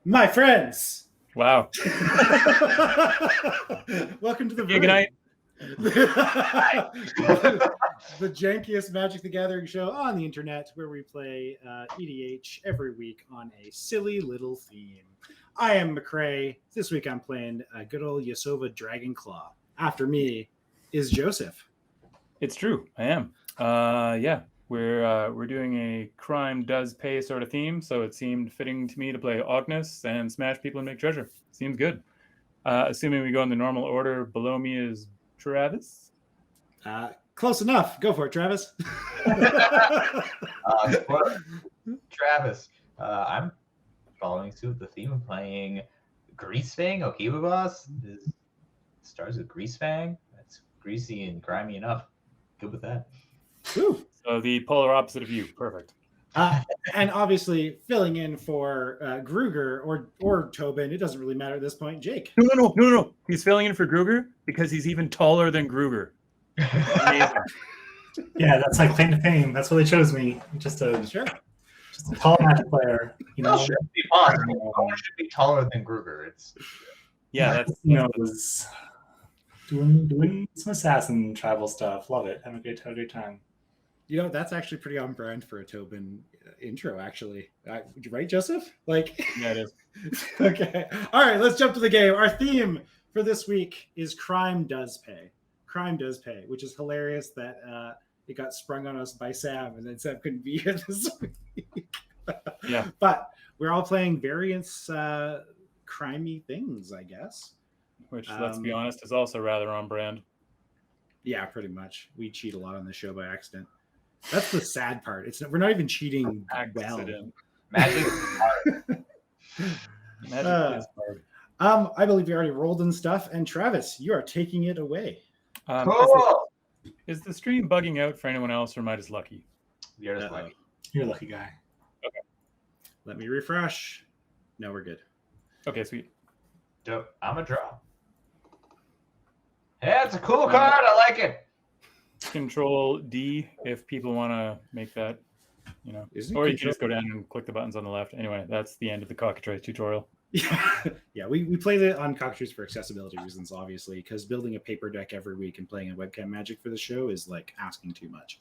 My friends. Wow. Welcome to the Good night. The jankiest Magic the Gathering show on the internet, where we play EDH every week on a silly little theme. I am McCrae. This week I'm playing good old Yasova Dragonclaw. After me is Joseph. It's true. I am. Yeah. We're doing a crime does pay sort of theme, so it seemed fitting to me to play Ognis and smash people and make treasure. Seems good. Assuming we go in the normal order, below me is Travis. Close enough. Go for it, Travis. Travis. I'm following suit with the theme of playing Greasefang, Okiba boss. This stars with Greasefang. That's greasy and grimy enough. Good with that. Woo. So the polar opposite of you. Perfect. And obviously filling in for Gruger or Tobin. It doesn't really matter at this point. Jake. No. He's filling in for Gruger because he's even taller than Gruger. Amazing. Yeah, that's like claim to fame. That's why they chose me. Just a tall Magic player. You know, should be possible. Should be taller than Gruger. That's was doing some assassin travel stuff. Love it. Have a great time. You know, that's actually pretty on brand for a Tobin intro, actually. Right, Joseph? Yeah, it is. Okay. All right, let's jump to the game. Our theme for this week is Crime Does Pay. Crime Does Pay, which is hilarious that it got sprung on us by Sam, and then Sam couldn't be here this week. Yeah. But we're all playing various crimey things, I guess. Which, let's be honest, is also rather on brand. Yeah, pretty much. We cheat a lot on the show by accident. That's the sad part. We're not even cheating well. Magic is hard. Magic is hard. I believe you already rolled and stuff. And Travis, you are taking it away. Cool. Is the stream bugging out for anyone else, or am I just lucky? You're just lucky. You're a lucky guy. Okay. Let me refresh. No, we're good. Okay, sweet. Dope. I'm a draw. Yeah, it's a cool card. I like it. Control D if people want to make that, or you can just go down and click the buttons on the left. Anyway, that's the end of the cockatrice tutorial. Yeah, we played it on cockatrice for accessibility reasons, obviously, because building a paper deck every week and playing a webcam Magic for the show is like asking too much.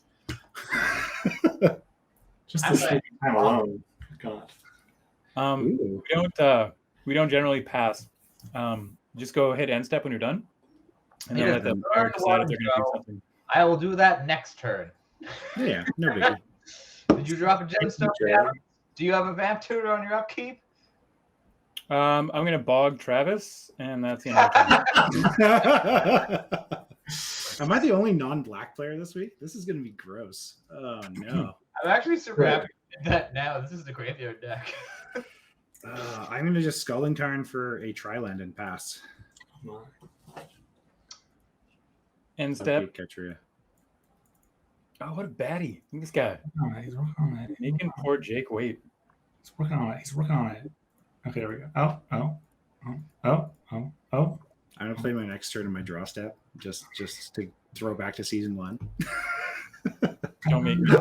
Just the sleeping time alone. God. We don't generally pass. Just go hit end step when you're done, and then let the player decide if they're going to do something. I will do that next turn. Yeah, no biggie. Did you drop a gemstone? Do you have a vamp tutor on your upkeep? I'm going to bog Travis, and that's the end of the turn. Am I the only non-black player this week? This is going to be gross. Oh, no. I'm actually super happy with that now. This is the graveyard deck. I'm going to just Skull and Tarn for a Tri-land and pass. End step. Okay, oh, what a baddie. Look at this guy. He's working on it. Making poor Jake wait. He's working on it. Okay, there we go. Oh. I'm going to play my next turn in my draw step, just to throw back to season 1. Don't make me.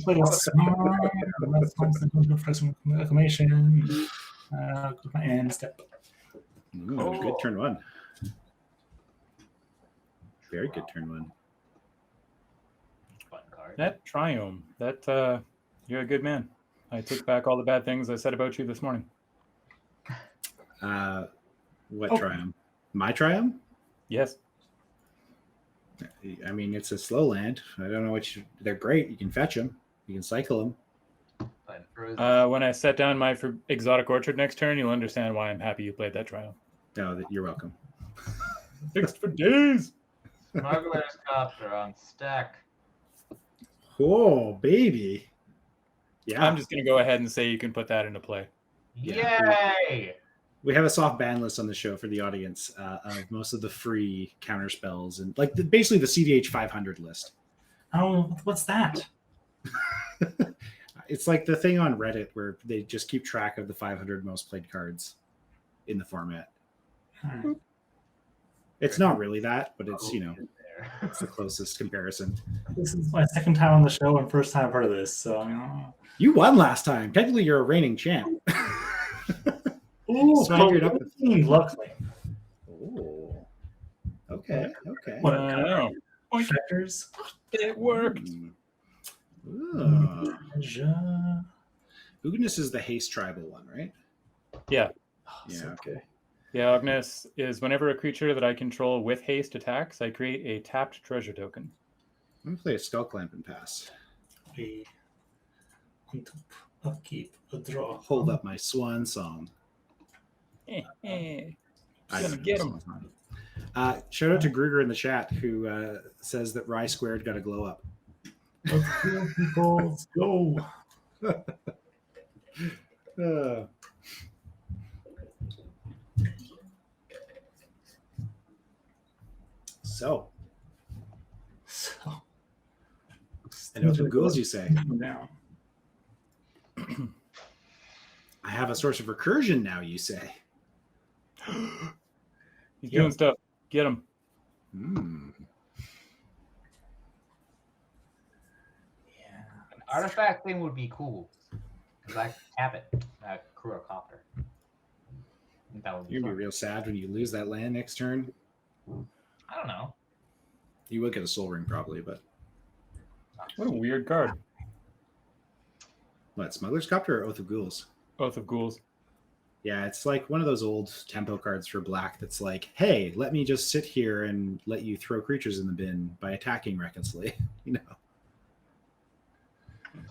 Little smart. Let's for some acclamation. Click my end step. Ooh, good turn 1. Very good turn 1. Fun card. That Triome, you're a good man. I take back all the bad things I said about you this morning. What Triumph? My Triumph? Yes. I mean, it's a slow land. I don't know they're great. You can fetch them. You can cycle them. When I set down my Exotic Orchard next turn, you'll understand why I'm happy you played that Triumph. No, you're welcome. Fixed for days. Smuggler's Copter on stack. Oh, baby. Yeah. I'm just going to go ahead and say you can put that into play. Yay! We have a soft ban list on the show for the audience of most of the free counter spells and basically the CDH 500 list. Oh, what's that? It's like the thing on Reddit where they just keep track of the 500 most played cards in the format. Right. It's not really that, but it's, That's the closest comparison. This is my second time on the show and first time I've heard of this. So, You won last time. Technically, you're a reigning champ. ooh, Swaggered up. luckily. Oh. Okay. What I know. factors? It worked. Ooh. Ja- Ognis is the haste tribal one, right? Yeah. Yeah. so Okay. Yeah, Ognis is whenever a creature that I control with haste attacks, I create a tapped treasure token. I'm gonna play a skull clamp and pass. We on top, upkeep, a draw. Hold up my swan song. I I gonna don't know get the him. swan song. Shout out to Gruger in the chat who says that Rye Squared got a glow up. Let's go, people. Let's go. So, So, I know some ghouls you say. Now. I have a source of recursion now, you say. He's doing stuff. Get him. Hmm. Yeah. An artifact thing would be cool. Because I can tap it. Crew a copter. That would be You're gonna fun. be real sad when you lose that land next turn. I don't know. You will get a soul ring probably, but What a weird card. what? Smuggler's Copter or Oath of Ghouls? Oath of Ghouls. Yeah, it's like one of those old tempo cards for black that's like, hey, let me just sit here and let you throw creatures in the bin by attacking recklessly. You know.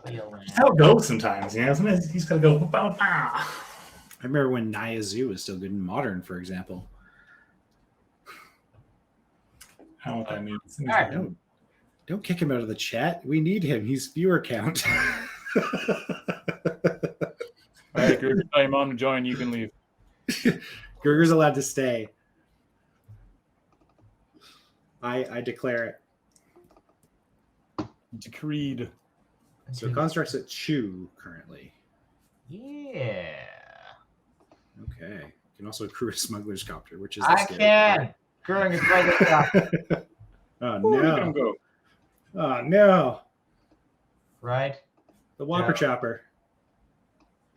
Play a land. That's how it goes sometimes. Sometimes he's got to go. Bow, bow. I remember when Naya Zoo was still good in Modern, for example. I don't know what that means. All right. Don't kick him out of the chat. We need him. He's viewer count. All right, Gruger, tell your mom to join. You can leave. Gruger's allowed to stay. I declare it. Decreed. So Construct's at 2 currently. Yeah. Okay. You can also accrue a Smuggler's Copter, which is the I scary can. Growing is like part. Oh Ooh, look at him no. go. Oh no. right? The Whopper Yeah. Chopper.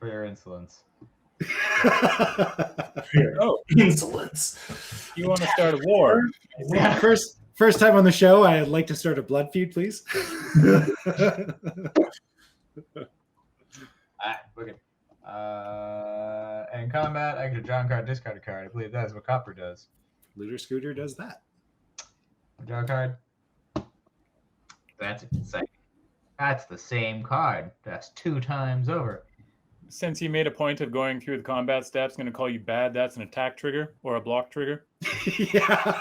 For your insolence. Here. Oh, Insolence. you want to start a war? Yeah. First time on the show, I'd like to start a blood feud, please. Alright, we're good. In combat, I get a draw card, discard a card. I believe that is what Copper does. Looter Scooter does that. Draw a card. That's exciting. That's the same card. That's 2 times over. Since you made a point of going through the combat steps, I'm going to call you bad. That's an attack trigger or a block trigger. Yeah.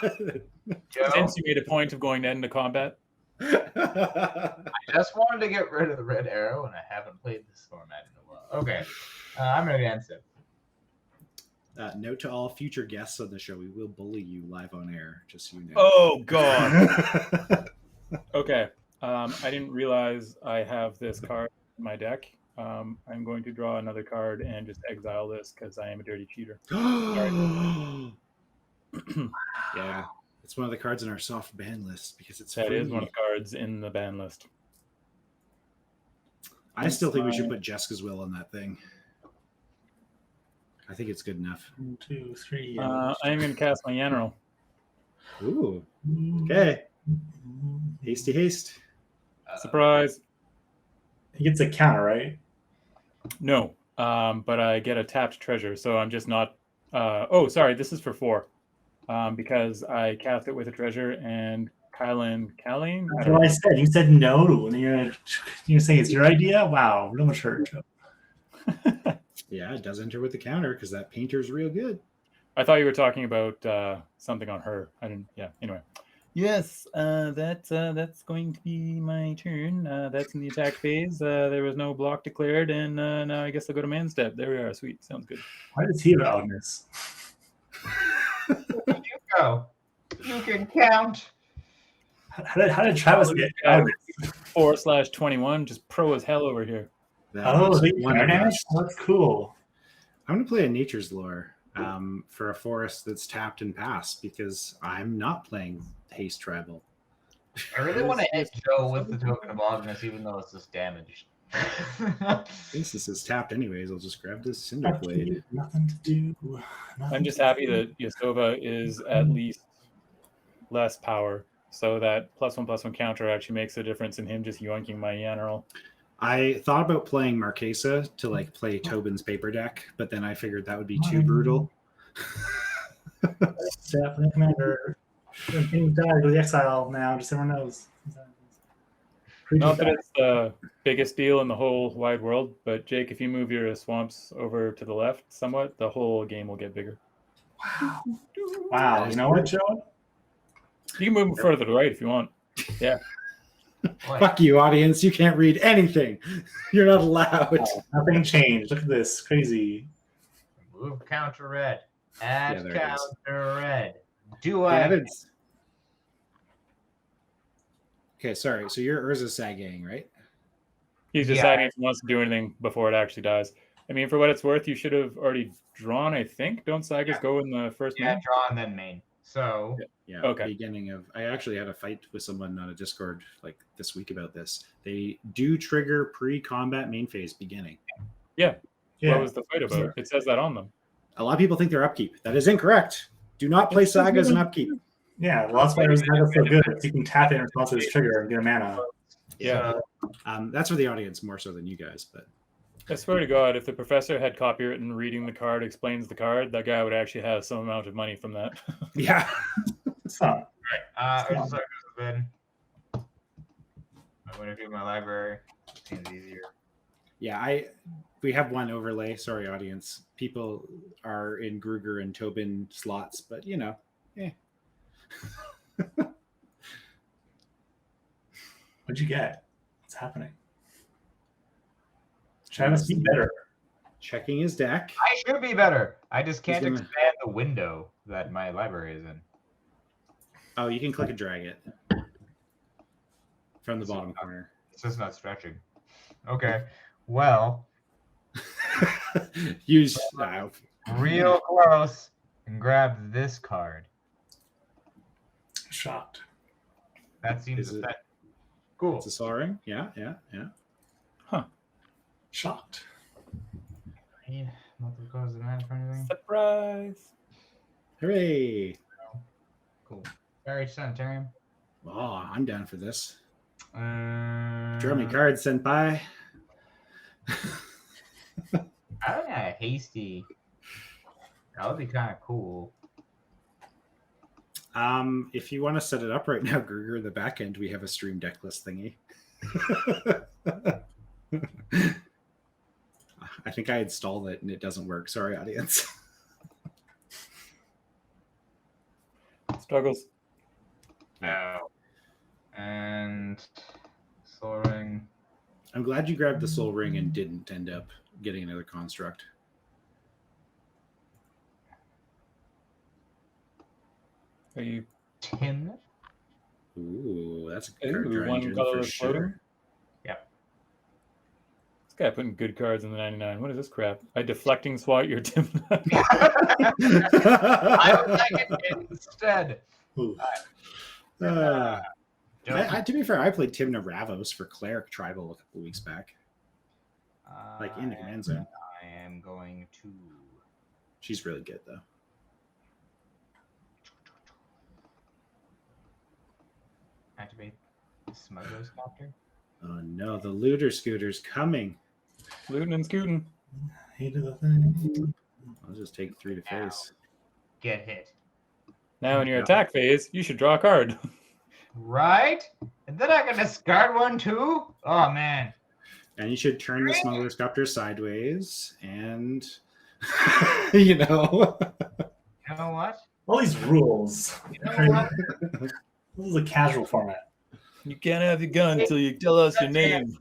Joe, Since you made a point of going into combat. I just wanted to get rid of the red arrow, and I haven't played this format in a while. Okay, I'm going to answer. Note to all future guests on the show, we will bully you live on air, just so you know. Oh, God. Okay. I didn't realize I have this card in my deck. I'm going to draw another card and just exile this because I am a dirty cheater. Yeah, it's one of the cards in our soft ban list because it's That free. is one of the cards in the ban list. I still think we should put Jessica's Will on that thing. I think it's good enough. 1, 2, 3. I am going to cast my Yanrel. Ooh, okay. Hasty haste. Surprise. He gets a counter, right? No, but I get a tapped treasure, so I'm just not. Oh, sorry, this is for 4, because I cast it with a treasure and Kylan. That's what I said. You said no, and you're saying it's your idea. Wow, no much hurt. Yeah, it does enter with the counter because that painter's real good. I thought you were talking about something on her. I didn't. Yeah. Anyway. Yes, that's going to be my turn. That's in the attack phase. There was no block declared, and now I guess I'll go to man step. There we are. Sweet. Sounds good. Why does he have Ognis? You go. You can count. How did Travis get Ognis? 4/21, just pro as hell over here. Oh, That's the wonderful. damage? That's cool. I'm going to play a Nature's Lore for a forest that's tapped and passed because I'm not playing Haste Tribal. I really want to hit Joe with the token of Ognis, even though it's just damaged. This is tapped anyways. I'll just grab this Cinder Blade. Nothing to do. I'm just happy that Yasova is at least less power, so that +1/+1 counter actually makes a difference in him just yoinking my Yanneral. I thought about playing Marquesa to like play Tobin's paper deck, but then I figured that would be too brutal. Definitely commander. Being died with the exile now, just everyone knows. Not that it's the biggest deal in the whole wide world, but Jake, if you move your swamps over to the left somewhat, the whole game will get bigger. Wow, you know what, Joe? You can move them further to the right if you want. Yeah. Fuck you, audience. You can't read anything. You're not allowed. Oh, nothing changed. Look at this. Crazy. Move counter red. Add there it is. counter red. Do Yeah, I? it's... Okay, sorry. So you're Urza Sagang, right? He's deciding if he wants to do anything before it actually dies. I mean, for what it's worth, you should have already drawn, I think. Don't Sagas go in the first Yeah, main? draw and then main. So Yeah. Okay. Beginning of... I actually had a fight with someone on a Discord like this week about this. They do trigger pre-combat main phase beginning. Yeah. Yeah. What was the fight about? It says that on them. A lot of people think they're upkeep. That is incorrect. Do not play Sagas in upkeep. Yeah, well, that's why it was so good. You can tap it in response to this trigger and get a mana. Yeah. That's for the audience more so than you guys, but I swear to God, if the professor had copywritten reading the card explains the card, that guy would actually have some amount of money from that. yeah. So, Urza Sagas has been. I'm going to do my library. Seems easier. Yeah, we have one overlay. Sorry, audience. People are in Gruger and Tobin slots, but you know, what'd you get? What's happening? Travis, be better. Checking his deck. I should be better. I just can't gonna- expand the window that my library is in. Oh, you can click and drag it from the bottom corner. It's just not stretching. Okay. Well, Use real close and grab this card. Shocked. That seems Is it- that cool. It's a Sol Ring. Yeah. Shocked. Yeah, multiple cards in that for anything. Surprise! Hooray! Cool. Very Sanitarium. Oh, I'm down for this. Draw Draw me cards, senpai. I don't know, hasty. That would be kind of cool. If you want to set it up right now, Gruger, in the back end, we have a stream deck list thingy. I think I installed it and it doesn't work. Sorry, audience. Struggles. Oh. And Soul Ring. I'm glad you grabbed the Soul Ring and didn't end up getting another construct. Are you Tin. Ooh, that's a good card. Ooh, one Dryingen color for floating? sure. Yep. This guy putting good cards in the 99. What is this crap? I deflecting swat your Tim. I would like it instead. Ooh. Don't- To be fair, I played Timna Ravos for Cleric Tribal a couple weeks back. Like in the command zone. I am going to. She's really good though. Activate the Smuggler's Copter. Oh no, the looter scooter's coming. Looting and scooting. Hated the thing. I'll just take 3 to face. Get hit. Now in your Yeah. attack phase, you should draw a card. Right? And then I can discard one too? Oh man. And you should turn the smuggler's copter sideways and you know. You know what? All these rules. You know what? This is a casual format. You can't have your gun until you tell us your name.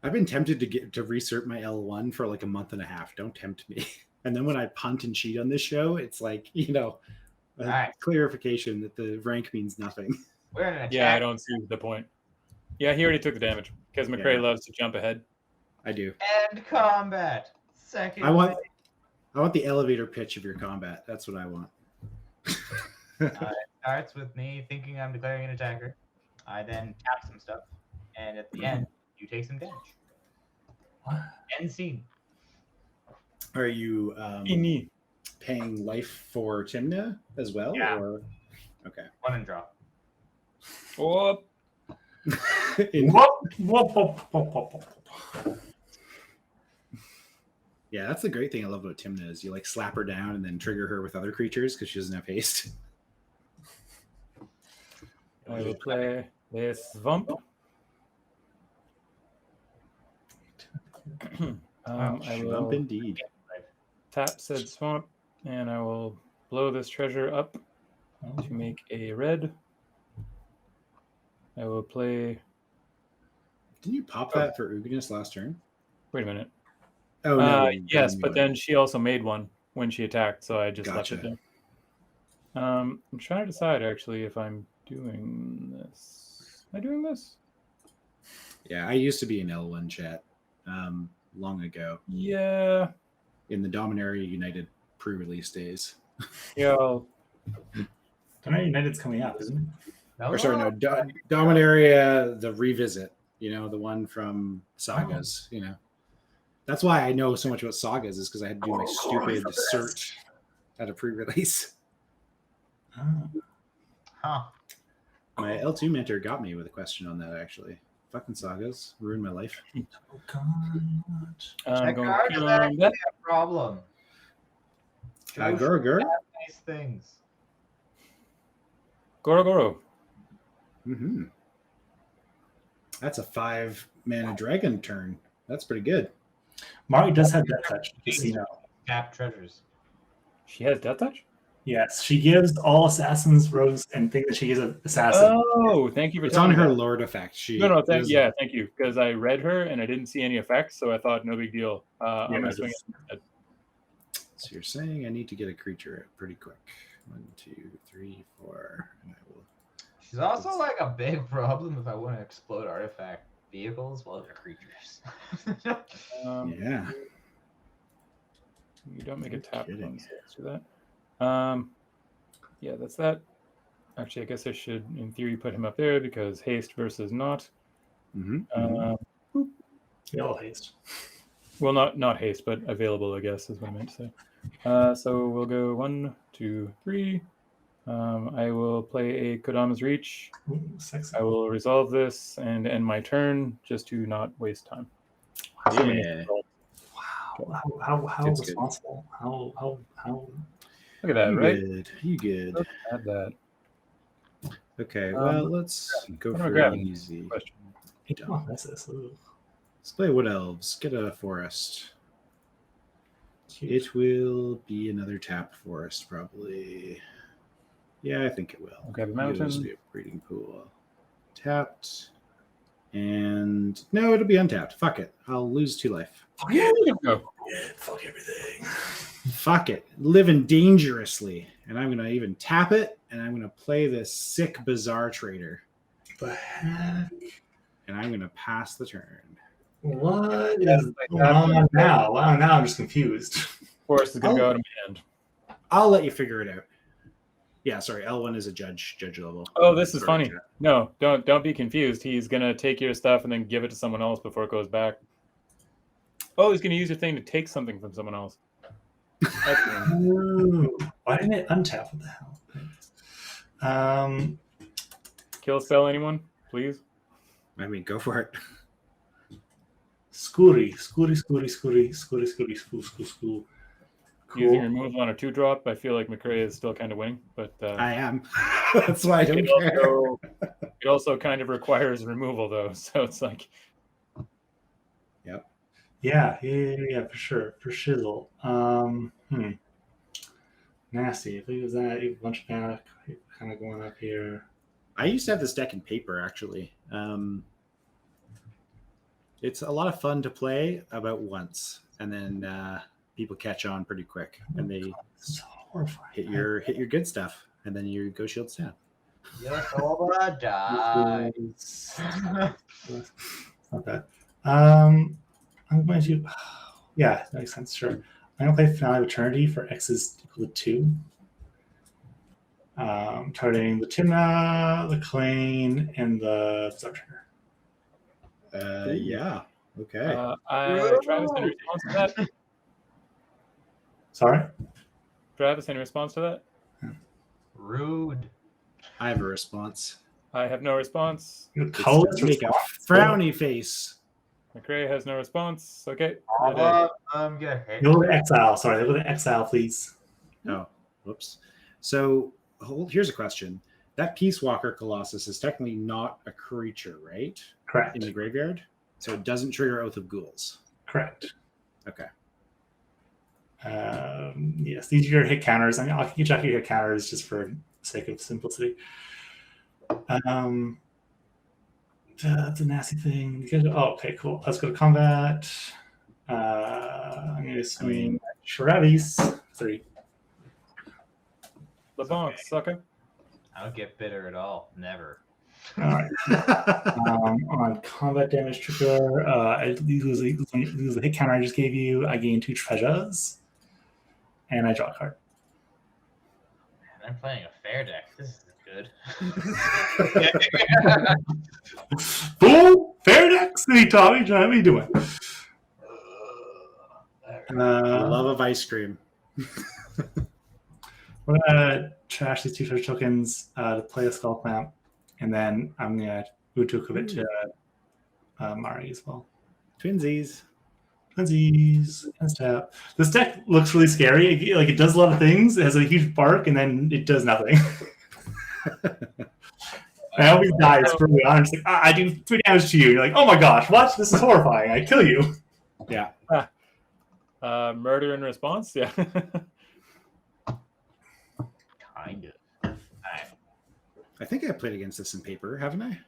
I've been tempted to resert my L1 for like a month and a half. Don't tempt me. And then when I punt and cheat on this show, it's like, you know, a Right. clarification that the rank means nothing. We're in an attack. Yeah, I don't see the point. Yeah, he already took the damage because McCray Yeah. loves to jump ahead. I do. End combat. Second. I want the elevator pitch of your combat. That's what I want. Starts with me thinking I'm declaring an attacker. I then tap some stuff, and at the end, you take some damage. What? End scene. Are you Ini. paying life for Timna as well? Yeah. Or okay. One and draw. Oh, Yeah, that's the great thing I love about Timna is you like slap her down and then trigger her with other creatures because she doesn't have haste. I will play this Svump. I Lump will indeed. tap said swamp, and I will blow this treasure up to make a red. I will play. Didn't you pop that for Ognis last turn? Wait a minute. Oh no. Yes, but then she also made one when she attacked, so I just left it Gotcha. there. I'm trying to decide actually if I'm doing this. Am I doing this? Yeah, I used to be in L1 chat long ago Yeah. in the Dominaria United pre-release days. Yeah. I'll- Dominaria United's coming up, isn't it? Or sorry, no, Dominaria, the revisit, you know, the one from Sagas, you know. That's why I know so much about Sagas is because I had to do my stupid cert at a pre-release. Oh. Huh. My L2 mentor got me with a question on that, actually. Fucking Sagas ruined my life. Oh, God. I'm Check going out to that. kill that. Problem. Gruger. Nice things. Goro. Mm-hmm. That's a 5-mana dragon turn. That's pretty good. Mari does have Death Touch, just so you know. Tap treasures. She has Death Touch? Yes, she gives all assassins rogues and think that she is an assassin. Oh, thank you for It's on telling me her that. Lord effect. She No, does- thank you. Because I read her and I didn't see any effects, so I thought no big deal. I'm Yeah, gonna swing it's- it. So you're saying I need to get a creature pretty quick. 1, 2, 3, 4. And I will. She's also like a big problem if I want to explode artifact vehicles while they're creatures. Yeah. You don't make a No tap kidding. one, so let's do that. Yeah, that's that. Actually, I guess I should, in theory, put him up there because haste versus not. Mm-hmm. They all haste. Well, not haste, but available, I guess, is what I meant to say. So we'll go 1, 2, 3. I will play a Kodama's Reach. Ooh, sexy. I will resolve this and end my turn just to not waste time. Yeah. Wow. How It's good. responsible? How Look at that, You right? good. You good. Let's add that. Okay, well, let's go what am I for grabbing? easy. Question. oh, that's this. Ooh, Let's play Wood Elves. Get a forest. cute. It will be another tap forest, probably. Yeah, I think it will. I'll grab a It'll just mountain. be a breeding pool. Tapped. And no, it'll be untapped. Fuck it. I'll lose 2 life. Go. Fuck everything. Fuck it. Living dangerously. And I'm going to even tap it. And I'm going to play this sick, bizarre trader. The heck? And I'm going to pass the turn. What Yeah, is like going that. on now? Wow, now I'm just confused. Forest is going to Oh. go out of my hand. I'll let you figure it out. Yeah, sorry. L1 is a judge level. Oh, this is Sorry, funny. chat. No, don't be confused. He's going to take your stuff and then give it to someone else before it goes back. Oh, he's going to use your thing to take something from someone else. That's mean. Ooh, why didn't it untap? What the hell? Kill spell anyone, please? I mean, go for it. Scoory. Using removal on a 2-drop, I feel like McCrae is still kind of winning, but I am. That's why I don't care. it also kind of requires removal, though. So it's like, Yeah, for sure. For shizzle. Nasty. If it was that, a bunch of mana kind of going up here. I used to have this deck in paper, actually. It's a lot of fun to play about once, and then people catch on pretty quick, and they It's horrifying. hit your good stuff, and then you go shields down. Yasova die. It's not bad. I'm going to. Yeah, that makes sense. Sure. I'm going to play Finale of Eternity for X is equal to 2. Targeting the Timna, the Clane, and the Starter. Yeah. Okay. Travis, in response to that? Sorry? Travis, any response to that? Rude. I have a response. I have no response. Your It's colorless to make a response? frowny face. McRae has no response. Okay. Get hit. Go to Exile. Sorry, go to Exile, please. Oh, whoops. So here's a question. That Peace Walker Colossus is technically not a creature, right? Correct. In the graveyard? So it doesn't trigger Oath of Ghouls. Correct. Okay. Yes, these are your hit counters. I mean, I'll keep track of your hit counters just for the sake of simplicity. That's a nasty thing. Okay, cool. Let's go to combat. I'm going to swing Travis. 3. LeBlanc, sucker. I don't get bitter at all. Never. All right. On combat damage trigger, I lose the hit counter I just gave you. I gain 2 treasures. And I draw a card. Man, I'm playing a fair deck. This is good. Boom! Fair deck! Hey, Tommy, how are you doing? Love of ice cream. We're gonna trash these 2 treasure tokens to play a Skull Clamp, and then I'm gonna commit to Mari as well. Twinsies. Twinsies. Tap. This deck looks really scary. It does a lot of things. It has a huge bark, and then it does nothing. I always die early on. I'm just like, I do 3 damage to you. You're like, oh my gosh, what? This is horrifying. I kill you. Yeah. Murder in response? Yeah. Kind of. I think I played against this in paper, haven't I?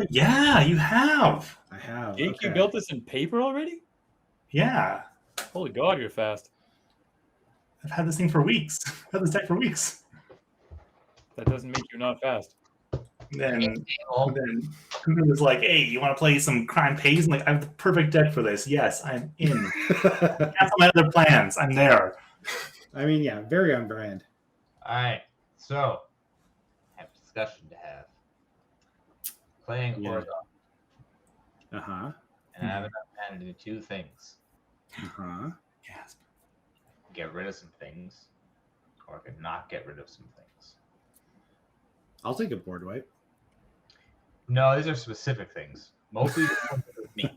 Yeah, you have. I have. Jake, Okay. you built this in paper already? Yeah. Holy God, you're fast. I've had this thing for weeks. I've had this deck for weeks. That doesn't make you not fast. And then Gruger was like, hey, you want to play some Crime Pays? I'm like, I have the perfect deck for this. Yes, I'm in. Cancel my other plans. I'm there. I mean, yeah, very on brand. All right. So, I have a discussion to have. Playing Yeah. horizontal. Uh-huh. And I have enough mana to do 2 things. Uh-huh. Yes. Get rid of some things, or I could not get rid of some things. I'll take a board wipe. No, these are specific things. Mostly with me.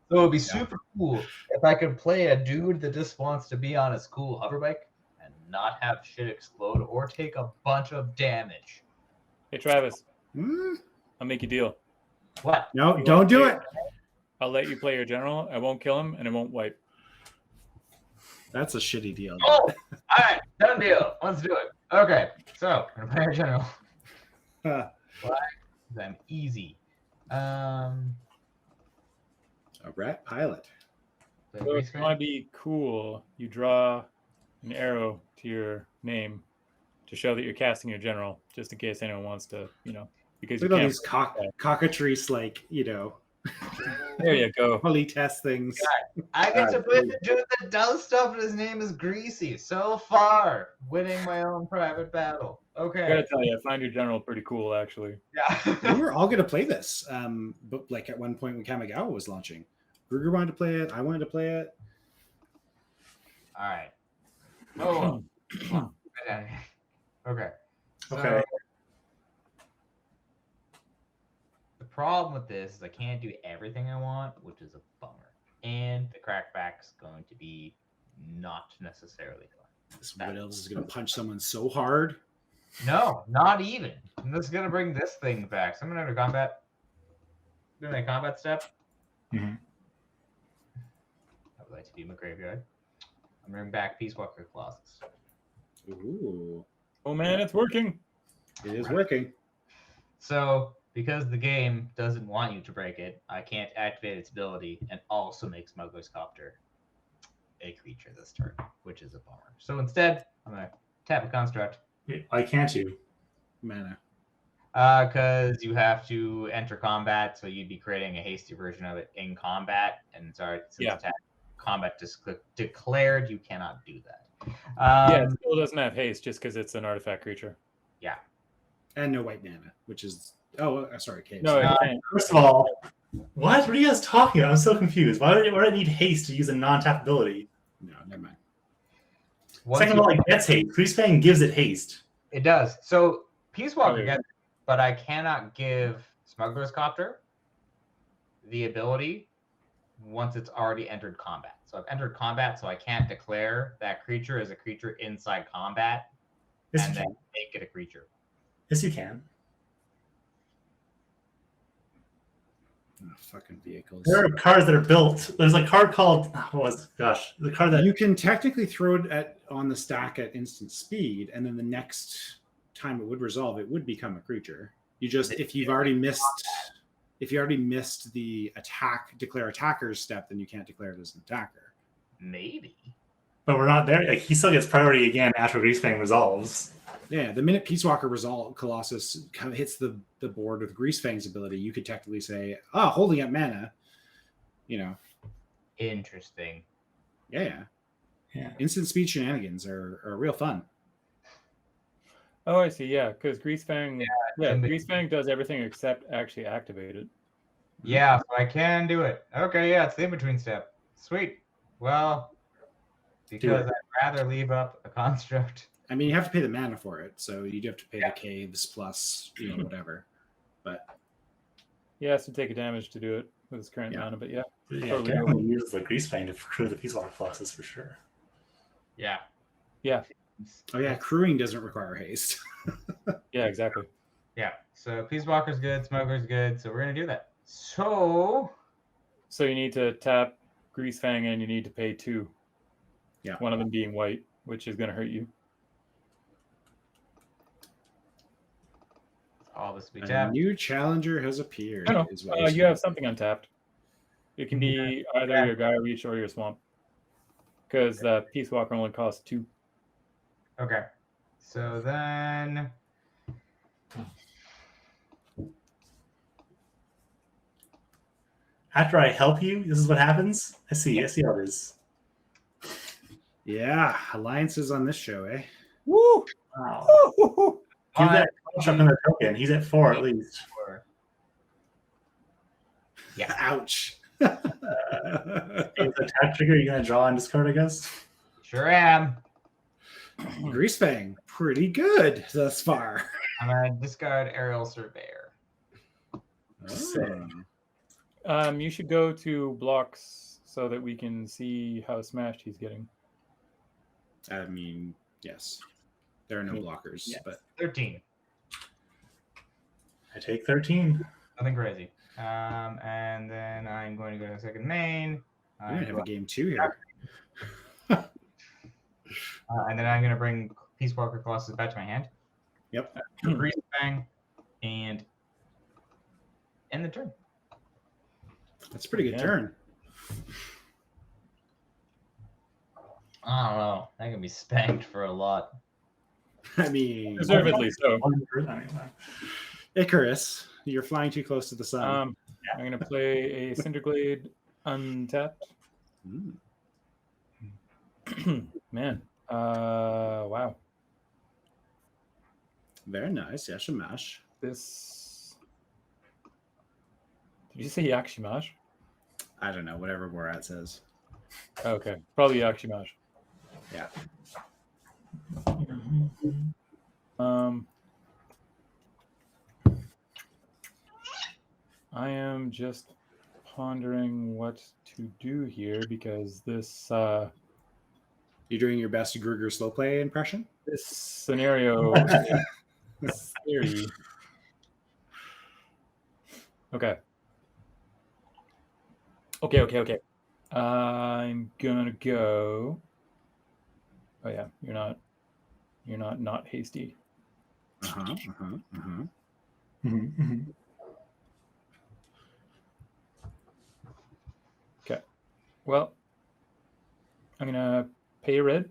So it would be super cool if I could play a dude that just wants to be on his cool hover bike and not have shit explode or take a bunch of damage. Hey, Travis, Hmm? I'll make you a deal. What? No, You don't want do to- it. I'll let you play your general. I won't kill him, and I won't wipe. That's a shitty deal. Oh, all right, done deal. Let's do it. Okay, so I'm gonna play a general. Huh. I'm easy. A rat pilot. So if you want to be cool, you draw an arrow to your name to show that you're casting your general, just in case anyone wants to, because Look you at all can't. these cockatrice, There you go. poly test things. I get to play the dude that does stuff, and his name is Greasy. So far, winning my own private battle. I Okay. gotta tell you, I find your general pretty cool, actually. We Yeah. were all going to play this, but at one point when Kamigawa was launching, Gruger wanted to play it. I wanted to play it. All right. Oh. Okay. So, Okay. the problem with this is I can't do everything I want, which is a bummer. And the crackback's going to be not necessarily fun. This Wood Elves is going to punch someone so hard. No, not even. I'm just gonna bring this thing back. So I'm gonna go to combat. Doing a combat step. Mhm. I would like to do my graveyard. I'm bringing back Peace Walker Colossus. Ooh, Oh man, it's working. it is working. So because the game doesn't want you to break it, I can't activate its ability and also make Smuggler's Copter a creature this turn, which is a bummer. So instead, I'm gonna tap a construct. Why can't you? Mana. Because you have to enter combat, so you'd be creating a hasty version of it in combat, and sorry, since Yeah. attack combat declared, you cannot do that. Yeah, it still doesn't have haste just because it's an artifact creature. Yeah. And no white mana, which is sorry, Cave. No, it can't. First of all, what are you guys talking about? I'm so confused. Why do I need haste to use a non-tap ability? No, never mind. Second of all, it gets haste. Greasefang gives it haste. It does. So Peace Walker Oh. gets it, but I cannot give Smuggler's Copter the ability once it's already entered combat. So I've entered combat, so I can't declare that creature as a creature inside combat Yes, and you then can. make it a creature. Yes, you can. Oh, fucking vehicles. There are cards that are built. There's a card called the card that You can technically throw it on the stack at instant speed, and then the next time it would resolve, it would become a creature. You just if you've already missed the declare attackers step, then you can't declare it as an attacker. Maybe. but we're not there. Like, he still gets priority again after Greasefang resolves. Yeah, the minute Peace Walker Colossus hits the board with Greasefang's ability, you could technically say, holding up mana. Interesting. Yeah. Yeah. Instant speed shenanigans are real fun. Oh, I see. Yeah, because Greasefang, and Greasefang does everything except actually activate it. Yeah, so I can do it. Okay, yeah, it's the in-between step. Sweet. Well, because I'd rather leave up a construct. I mean, you have to pay the mana for it, so you do have to pay the caves plus, whatever. But He has to take a damage to do it with his current mana, but yeah. Yeah, Totally. definitely use the Greasefang to crew the Peace Walker Colossus for sure. Yeah. Yeah. Oh yeah, crewing doesn't require haste. Yeah, exactly. Yeah. So Peace Walker's good, Smuggler's good, so we're gonna do that. So you need to tap Greasefang and you need to pay 2. Yeah. One of them being white, which is going to hurt you. all this will be A tapped. new challenger has appeared. No, is what you're you saying. have something untapped. It can be either your Gaia Reach or your Swamp. Because the Peace Walker only costs 2. Okay. So then After I help you, this is what happens? I see how it is. Yeah, alliances on this show, eh? Woo! Wow. Woo! Give that construct another token. He's at 4 at least. Yeah. Ouch. With the attack trigger, you're going to draw and discard, I guess? Sure am. Greasefang, pretty good thus far. I'm gonna discard Aerial Surveyor. Oh. You should go to blocks so that we can see how smashed he's getting. I mean, yes. There are no blockers, Yes. but 13. I take 13. Nothing crazy. And then I'm going to go to second main. we're going to have a game 2 here. And then I'm going to bring Peace Walker Colossus back to my hand. Yep. Greasefang and end the turn. That's a pretty good Yeah. turn. I don't know. That can be spanked for a lot. I mean, Deservedly so. Icarus, you're flying too close to the sun. I'm going to play a Cinderglade untapped. Man. Wow. Very nice. Yashimash. This. Did you say Yakshimash? I don't know, whatever Borat says. Okay. Probably Yakshimash. Yeah. I am just pondering what to do here because this You're doing your best Gruger slow play impression? this scenario is scary. Okay. I'm gonna go. Oh yeah, you're not hasty. Okay. Well, I'm gonna pay a red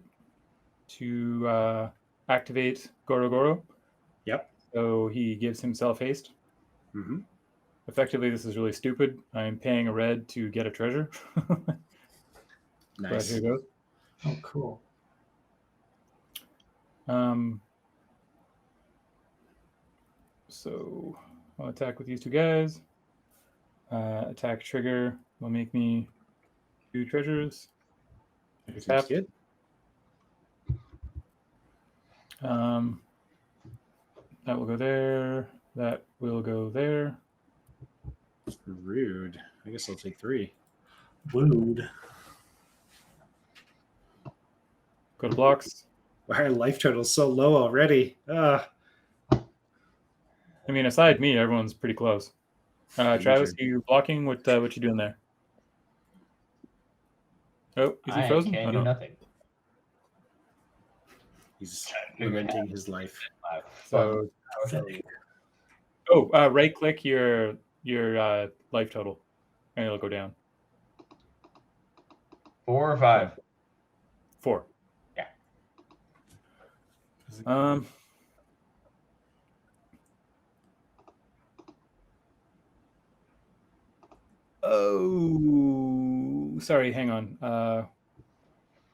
to activate Goro Goro. Yep. So he gives himself haste. Mm-hmm. Effectively, this is really stupid. I'm paying a red to get a treasure. But Nice. here goes. Oh, cool. So I'll attack with these two guys. Attack trigger will make me 2 treasures. Seems good. That will go there. That will go there. Rude. I guess I'll take 3. Wooed. Go to blocks. Why are life totals so low already? I mean, aside me, everyone's pretty close. Travis, you blocking? What you doing there? Oh, is he frozen? I can't Oh, do no. nothing. He's lamenting his life. So, right click your life total, and it'll go down. 4 or 5. 4. Yeah. Oh, sorry. Hang on.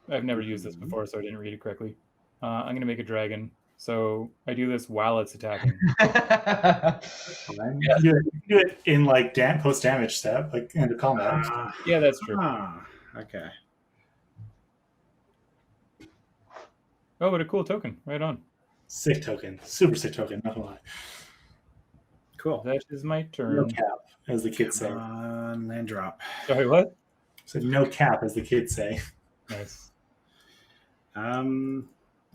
I've never used this before, so I didn't read it correctly. I'm gonna make a dragon. So I do this while it's attacking. You do it in like post damage step, like end of combat. Yeah, that's true. Okay. Oh, what a cool token! Right on. Sick token, super sick token. Not gonna lie. Cool. That is my No turn. cap, as the kids say. Land drop. Sorry, what? So no cap, as the kids say. Nice.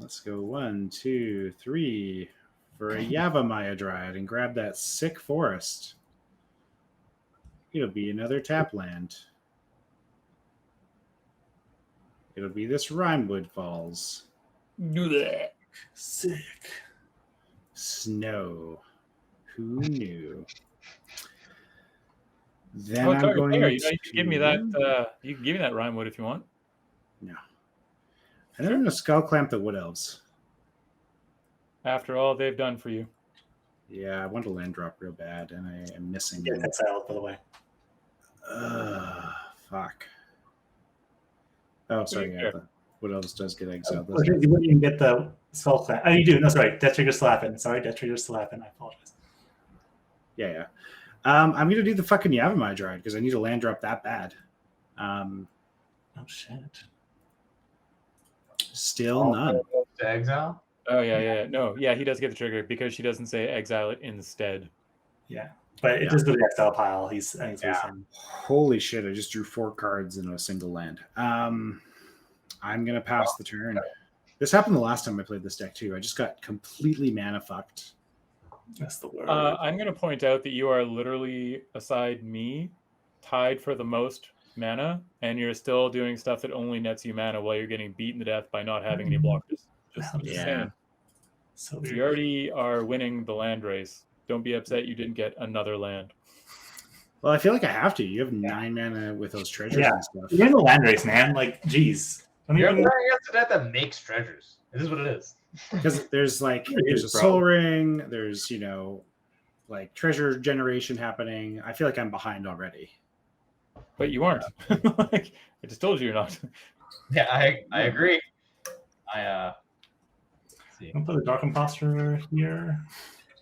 Let's go 1, 2, 3 for a Yavimaya Dryad and grab that sick forest. It'll be another tap land. It'll be this Rhymewood Falls. Do that. Sick. Snow. Who knew? Then Oh, I'm target going player. to... You can give me that. You can give me that Rhymewood if you want. No. I don't want to skull clamp the Wood Elves. After all they've done for you. Yeah, I want a land drop real bad, and I am missing Yeah, them. that's out, by the way. Fuck. Oh, sorry. Yeah, the Wood Elves does get exiled. Oh, you wouldn't even get the skull clamp. Oh, you do. No, sorry. Death Trigger's slapping. Sorry, Death Trigger's slapping. I apologize. Yeah. I'm going to do the fucking Yavimaya Dryad because I need a land drop that bad. Oh, shit. Still none. To exile? Oh yeah. No, yeah, he does get the trigger because she doesn't say exile it instead. Yeah. But it does go to the exile pile. He's saying. Holy shit, I just drew 4 cards in a single land. I'm going to pass the turn. This happened the last time I played this deck too. I just got completely mana fucked. That's the word. I'm going to point out that you are literally, aside me, tied for the most mana, and you're still doing stuff that only nets you mana while you're getting beaten to death by not having any blockers. Just saying. So weird. You already are winning the land race. Don't be upset you didn't get another land. Well, I feel like I have to. You have 9 mana with those treasures and stuff. You're in the land race, man. Like, geez. You're playing against a deck that makes treasures. This is what it is. Because there's a soul ring, there's like treasure generation happening. I feel like I'm behind already. But you aren't. Like, I just told you you're not. Yeah, I agree. Let's see. I'm gonna put the Dark Imposter here.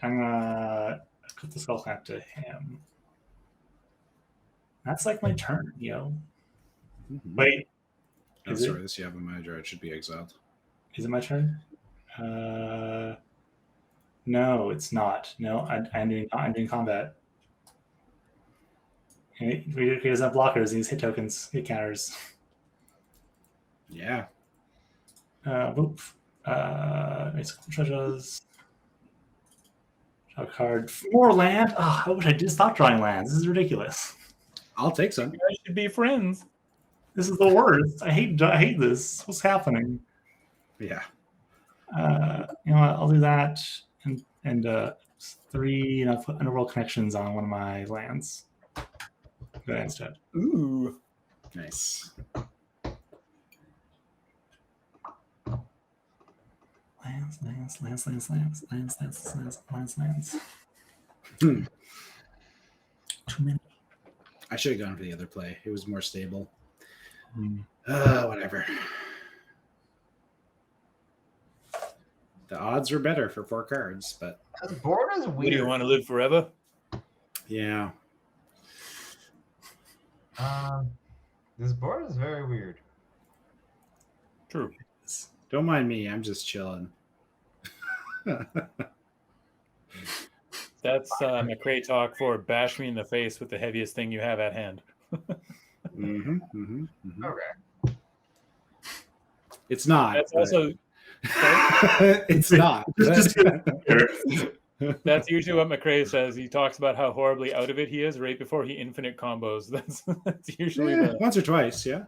I'm gonna put the skull clamp to him. That's like my turn, Mm-hmm. Wait. Sorry, this Yavimaya Dryad should be exiled. Is it my turn? No, it's not. No, I'm doing combat. He doesn't have blockers. These hit tokens, hit counters. Yeah. Whoop. Treasures. Draw a card. More land. Oh, I wish I did stop drawing lands. This is ridiculous. I'll take some. You guys should be friends. This is the worst. I hate this. What's happening? Yeah. You know what? I'll do that and 3 put Underworld Connections on one of my lands. Go ahead instead. Ooh. Nice. Lands. Hmm. Too many. I should have gone for the other play. It was more stable. Whatever. The odds were better for 4 cards, but This board is What, weird. do you want to live forever? yeah. This board is very weird. True. Don't mind me. I'm just chilling. That's McCray talk for bash me in the face with the heaviest thing you have at hand. Okay. It's not. That's but- also it's not. that's usually what McCray says. He talks about how horribly out of it he is right before he infinite combos. That's usually Yeah, the once or twice, yeah.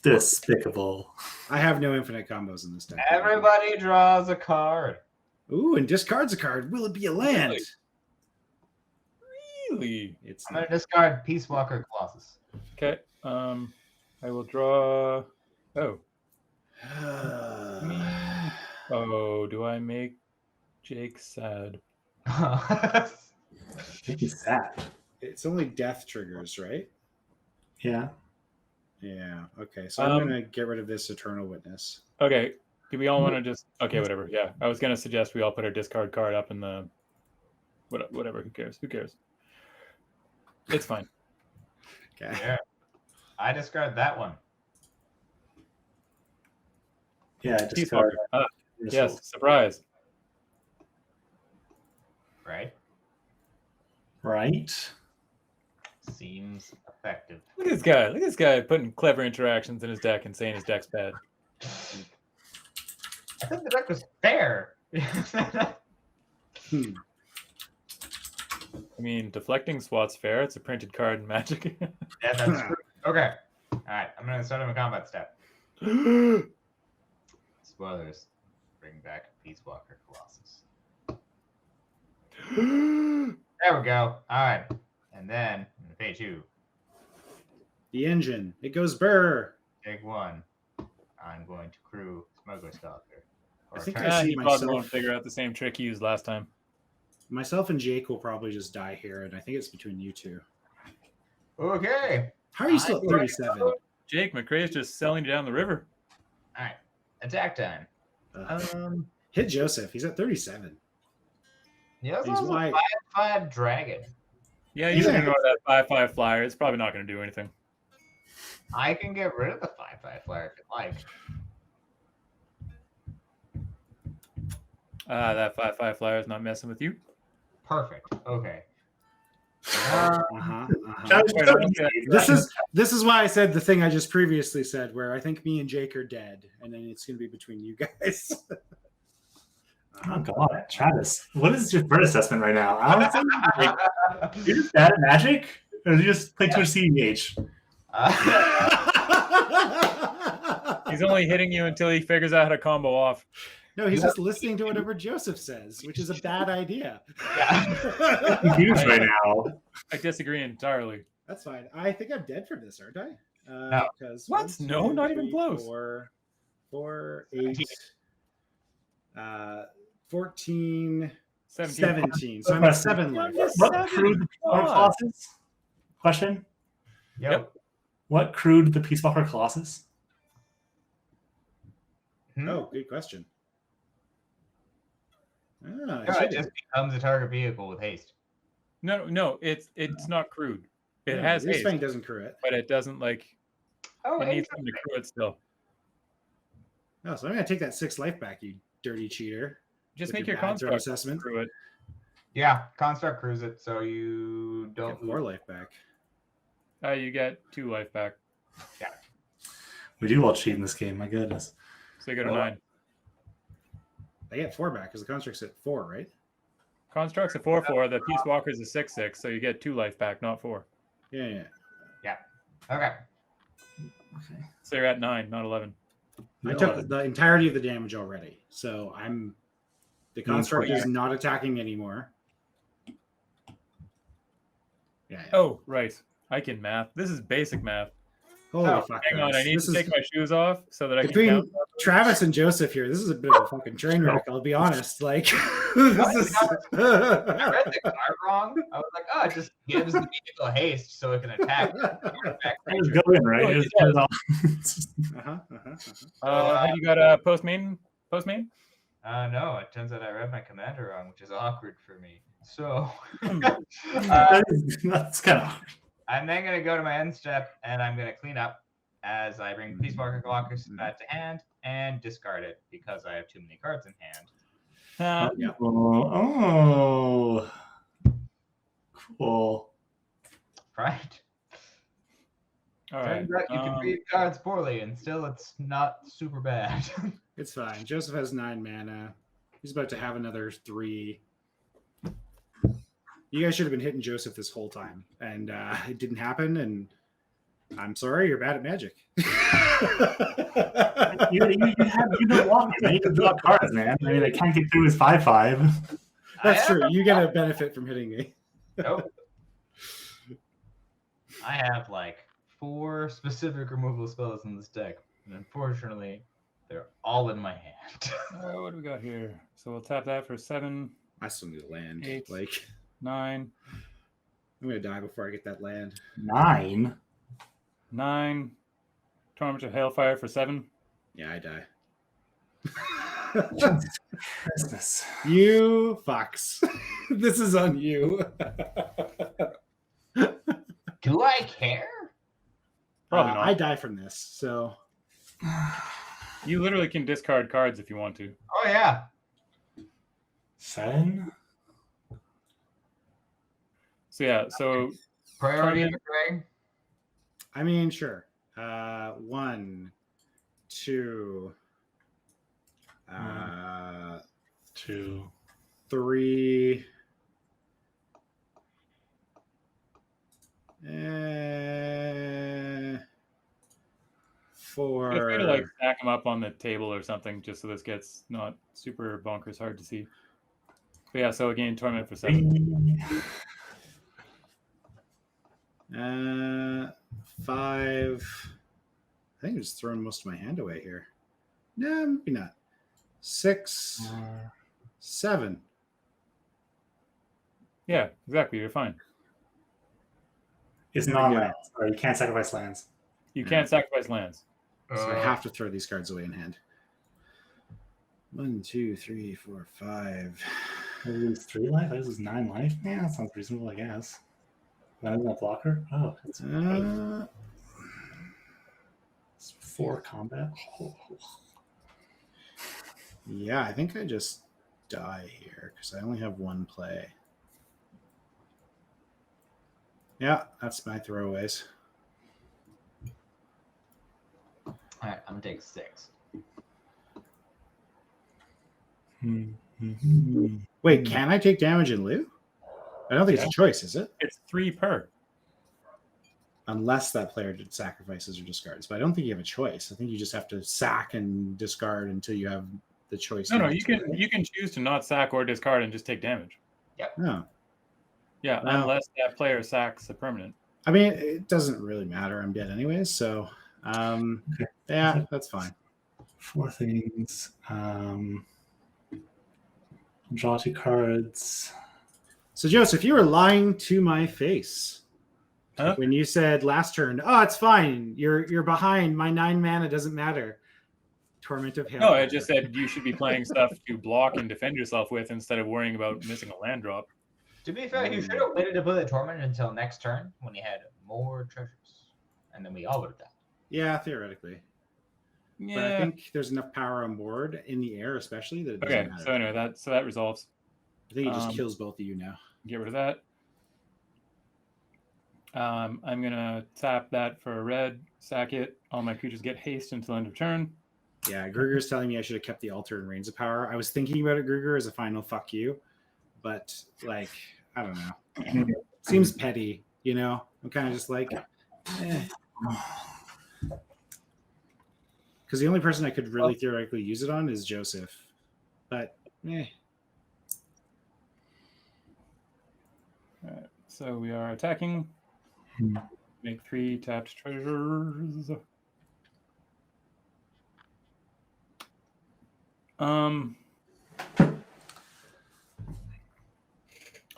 Despicable. I have no infinite combos in this deck. Everybody draws a card. Ooh, and discards a card. Will it be a land? really. It's I'm not. gonna discard Peace Walker Colossus. Okay. I will draw. Oh. Oh, do I make Jake sad? He's sad. It's only death triggers, right? Yeah. Yeah. Okay. So I'm gonna get rid of this Eternal Witness. Okay. Do we all want to just? Okay, whatever. Yeah, I was gonna suggest we all put our discard card up in the. Whatever. Who cares? Who cares? It's fine. Okay. Yeah. I discard that one. Yeah. Peace Discard. Walker. Yes. Surprise. Right? Right. Seems effective. Look at this guy. Look at this guy putting clever interactions in his deck and saying his deck's bad. I think the deck was fair. Hmm. I mean, deflecting SWAT's fair. It's a printed card in Magic. Yeah, that's true. Okay. Alright, I'm gonna start him a combat step. Spoilers. Bring back Peace Walker Colossus. There we go. Alright. And then I'm gonna pay 2. The engine. It goes burr. Take 1. I'm going to crew Smuggler Stalker. I think turn- I see He probably won't myself. figure out the same trick he used last time. Myself and Jake will probably just die here, and I think it's between you two. Okay. How are you still at I'm 37? Jake McCray's just selling you down the river. Alright. Attack time. Hit Joseph. He's at 37. Yeah, He's this white. 5/5 dragon. Yeah, you Yeah. can ignore that 5/5 flyer. It's probably not going to do anything. I can get rid of the 5/5 flyer if you like. That 5/5 flyer is not messing with you. Perfect. Okay. This is why I said the thing I just previously said, where I think me and Jake are dead, and then it's going to be between you guys. Oh God, Travis, what is your bird assessment right now? I don't think you're just bad at Magic, or you just play too much CEH. He's only hitting you until he figures out how to combo off. No, he's just listening to whatever Joseph says, which is a bad idea. Yeah. Confused right now. I disagree entirely. That's fine. I think I'm dead from this, aren't I? No. Because What? No, not even close. 4, 8, 14, 17. 17. So I'm at 7 life. What crewed the Peace Walker Colossus? Question: Yep. What crewed the Peace Walker Colossus? Oh, good question. Ah, No, I it just becomes a target vehicle with haste. No, it's not crude. It has haste, Greasefang doesn't crew it. but it doesn't like. Oh, It needs something to crew it still. Oh, so I'm going to take that 6 life back, you dirty cheater. Just With make your your bad throw construct assessment. crew it. Yeah, construct crews it so you don't Get 4 life back. You get 2 life back. We do all cheat in this game. My goodness. So you go to Well, 9. I get 4 back because the construct's at 4, right? Construct's a 4/4. The Peace Walker's a 6/6. So you get 2 life back, not 4. Yeah. Okay. Okay. So you're at 9, not 11. I took the entirety of the damage already. So the construct is not attacking anymore. Yeah. Oh, right. I can math. This is basic math. Holy Oh, fuck. Hang on, guys. I need This to is- take my shoes off so that I can between count. Travis and Joseph here, this is a bit of a fucking train wreck, I'll be honest. Like, this is... I read the card wrong. I was like, oh, it just gives the vehicle haste so it can attack. Just go in, right? Oh, It just yeah. turns off. Have you got a post main? Post main? No, it turns out I read my commander wrong, which is awkward for me. So That's kind of. I'm then going to go to my end step, and I'm going to clean up as I bring Peacemaker Clockers back to hand and discard it because I have too many cards in hand. Yeah. Oh, cool. Right? All right. Turns out you can read cards poorly, and still it's not super bad. It's fine. Joseph has 9 mana. He's about to have another 3. You guys should have been hitting Joseph this whole time, and it didn't happen. And I'm sorry, you're bad at Magic. You don't walk it. You can draw cards, man. I mean, I can't get through his 5/5. That's true. You get a benefit from hitting me. Nope. I have like 4 specific removal spells in this deck, and unfortunately, they're all in my hand. What do we got here? So we'll tap that for 7, I still need a land. 8. Like 9, I'm gonna die before I get that land. 9. 9. Torment of Hailfire for 7. Yeah, I die. Christmas. You fucks. This is on you. Do I care? Probably not. I die from this, so You literally can discard cards if you want to. Oh yeah. 7. So yeah, so Priority of the Greg. I mean, sure. 1, 2, 2. 3. feel 4. free to like stack them up on the table or something, just so this gets not super bonkers hard to see. But yeah, so again, Torment for 7. 5. I think I'm just throwing most of my hand away here. No, maybe not. 6, 7. Yeah, exactly. You're fine. It's non-lands. Or you can't sacrifice lands. You can't sacrifice lands. So I have to throw these cards away in hand. 1, 2, 3, 4, 5. I lose 3 life? I lose 9 life? Yeah, that sounds reasonable, I guess. That is that blocker? Oh, that's 4 combat. Oh. Yeah, I think I just die here because I only have 1 play. Yeah, that's my throwaways. All right, I'm gonna take 6. Wait, can I take damage in lieu? I don't think it's a choice, is it? It's 3 per. Unless that player did sacrifices or discards. But I don't think you have a choice. I think you just have to sack and discard until you have the choice. No, you can choose to not sack or discard and just take damage. No. Yeah, Wow. unless that player sacks a permanent. I mean, it doesn't really matter. I'm dead anyways, so yeah, that's fine. 4 things. Draw 2 cards. So Joseph, you were lying to my face. Huh? When you said last turn, oh, it's fine. You're behind. My 9 mana doesn't matter. Torment of Hail. No, I just said you should be playing stuff to block and defend yourself with instead of worrying about missing a land drop. To be fair, you should have waited to play the Torment until next turn when you had more treasures. And then we all would have died. Yeah, theoretically. Yeah. But I think there's enough power on board in the air, especially that it doesn't Okay, matter. so anyway, that resolves. I think it just kills both of you now. Get rid of that. I'm gonna tap that for a red, sack it. All my creatures get haste until end of turn. Yeah, Gruger's telling me I should have kept the altar and Reigns of Power. I was thinking about it, Gruger, as a final fuck you, but like, I don't know. Seems petty, you know? I'm kind of just like, Because the only person I could really theoretically use it on is Joseph. But, Alright, so we are attacking. Make 3 tapped treasures.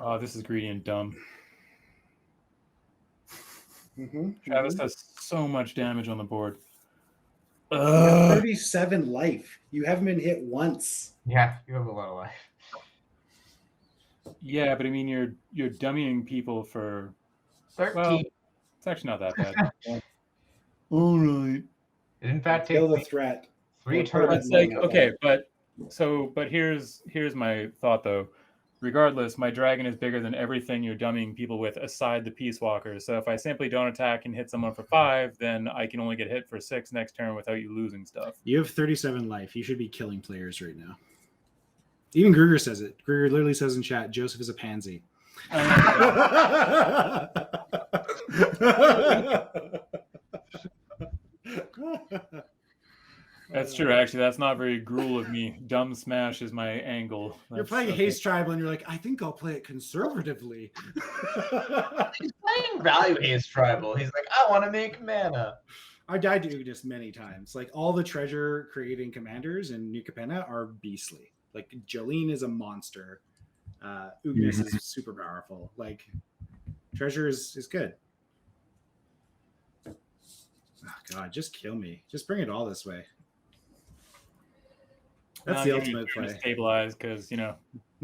Oh, this is greedy and dumb. Travis has so much damage on the board. You have 37 life. You haven't been hit once. Yeah, you have a lot of life. Yeah, but I mean, you're dummying people for 13. well, it's actually not that bad. All right. It in fact Kill takes the me threat. 3 Or turns. It's like okay, but here's my thought though. Regardless, my dragon is bigger than everything you're dummying people with aside the Peace Walker. So if I simply don't attack and hit someone for 5, then I can only get hit for 6 next turn without you losing stuff. You have 37 life. You should be killing players right now. Even Gruger says it. Gruger literally says in chat, Joseph is a pansy. That's true, actually. That's not very gruel of me. Dumb smash is my angle. You're playing Haste Tribal and you're like, I think I'll play it conservatively. He's playing Value Haste Tribal. He's like, I want to make mana. I died to Ognis many times. Like all the treasure creating commanders in New Capenna are beastly. Like Jolene is a monster. Ognis is super powerful. Like treasure is good. Oh God, just kill me. Just bring it all this way. That's the ultimate play. Stabilize because No,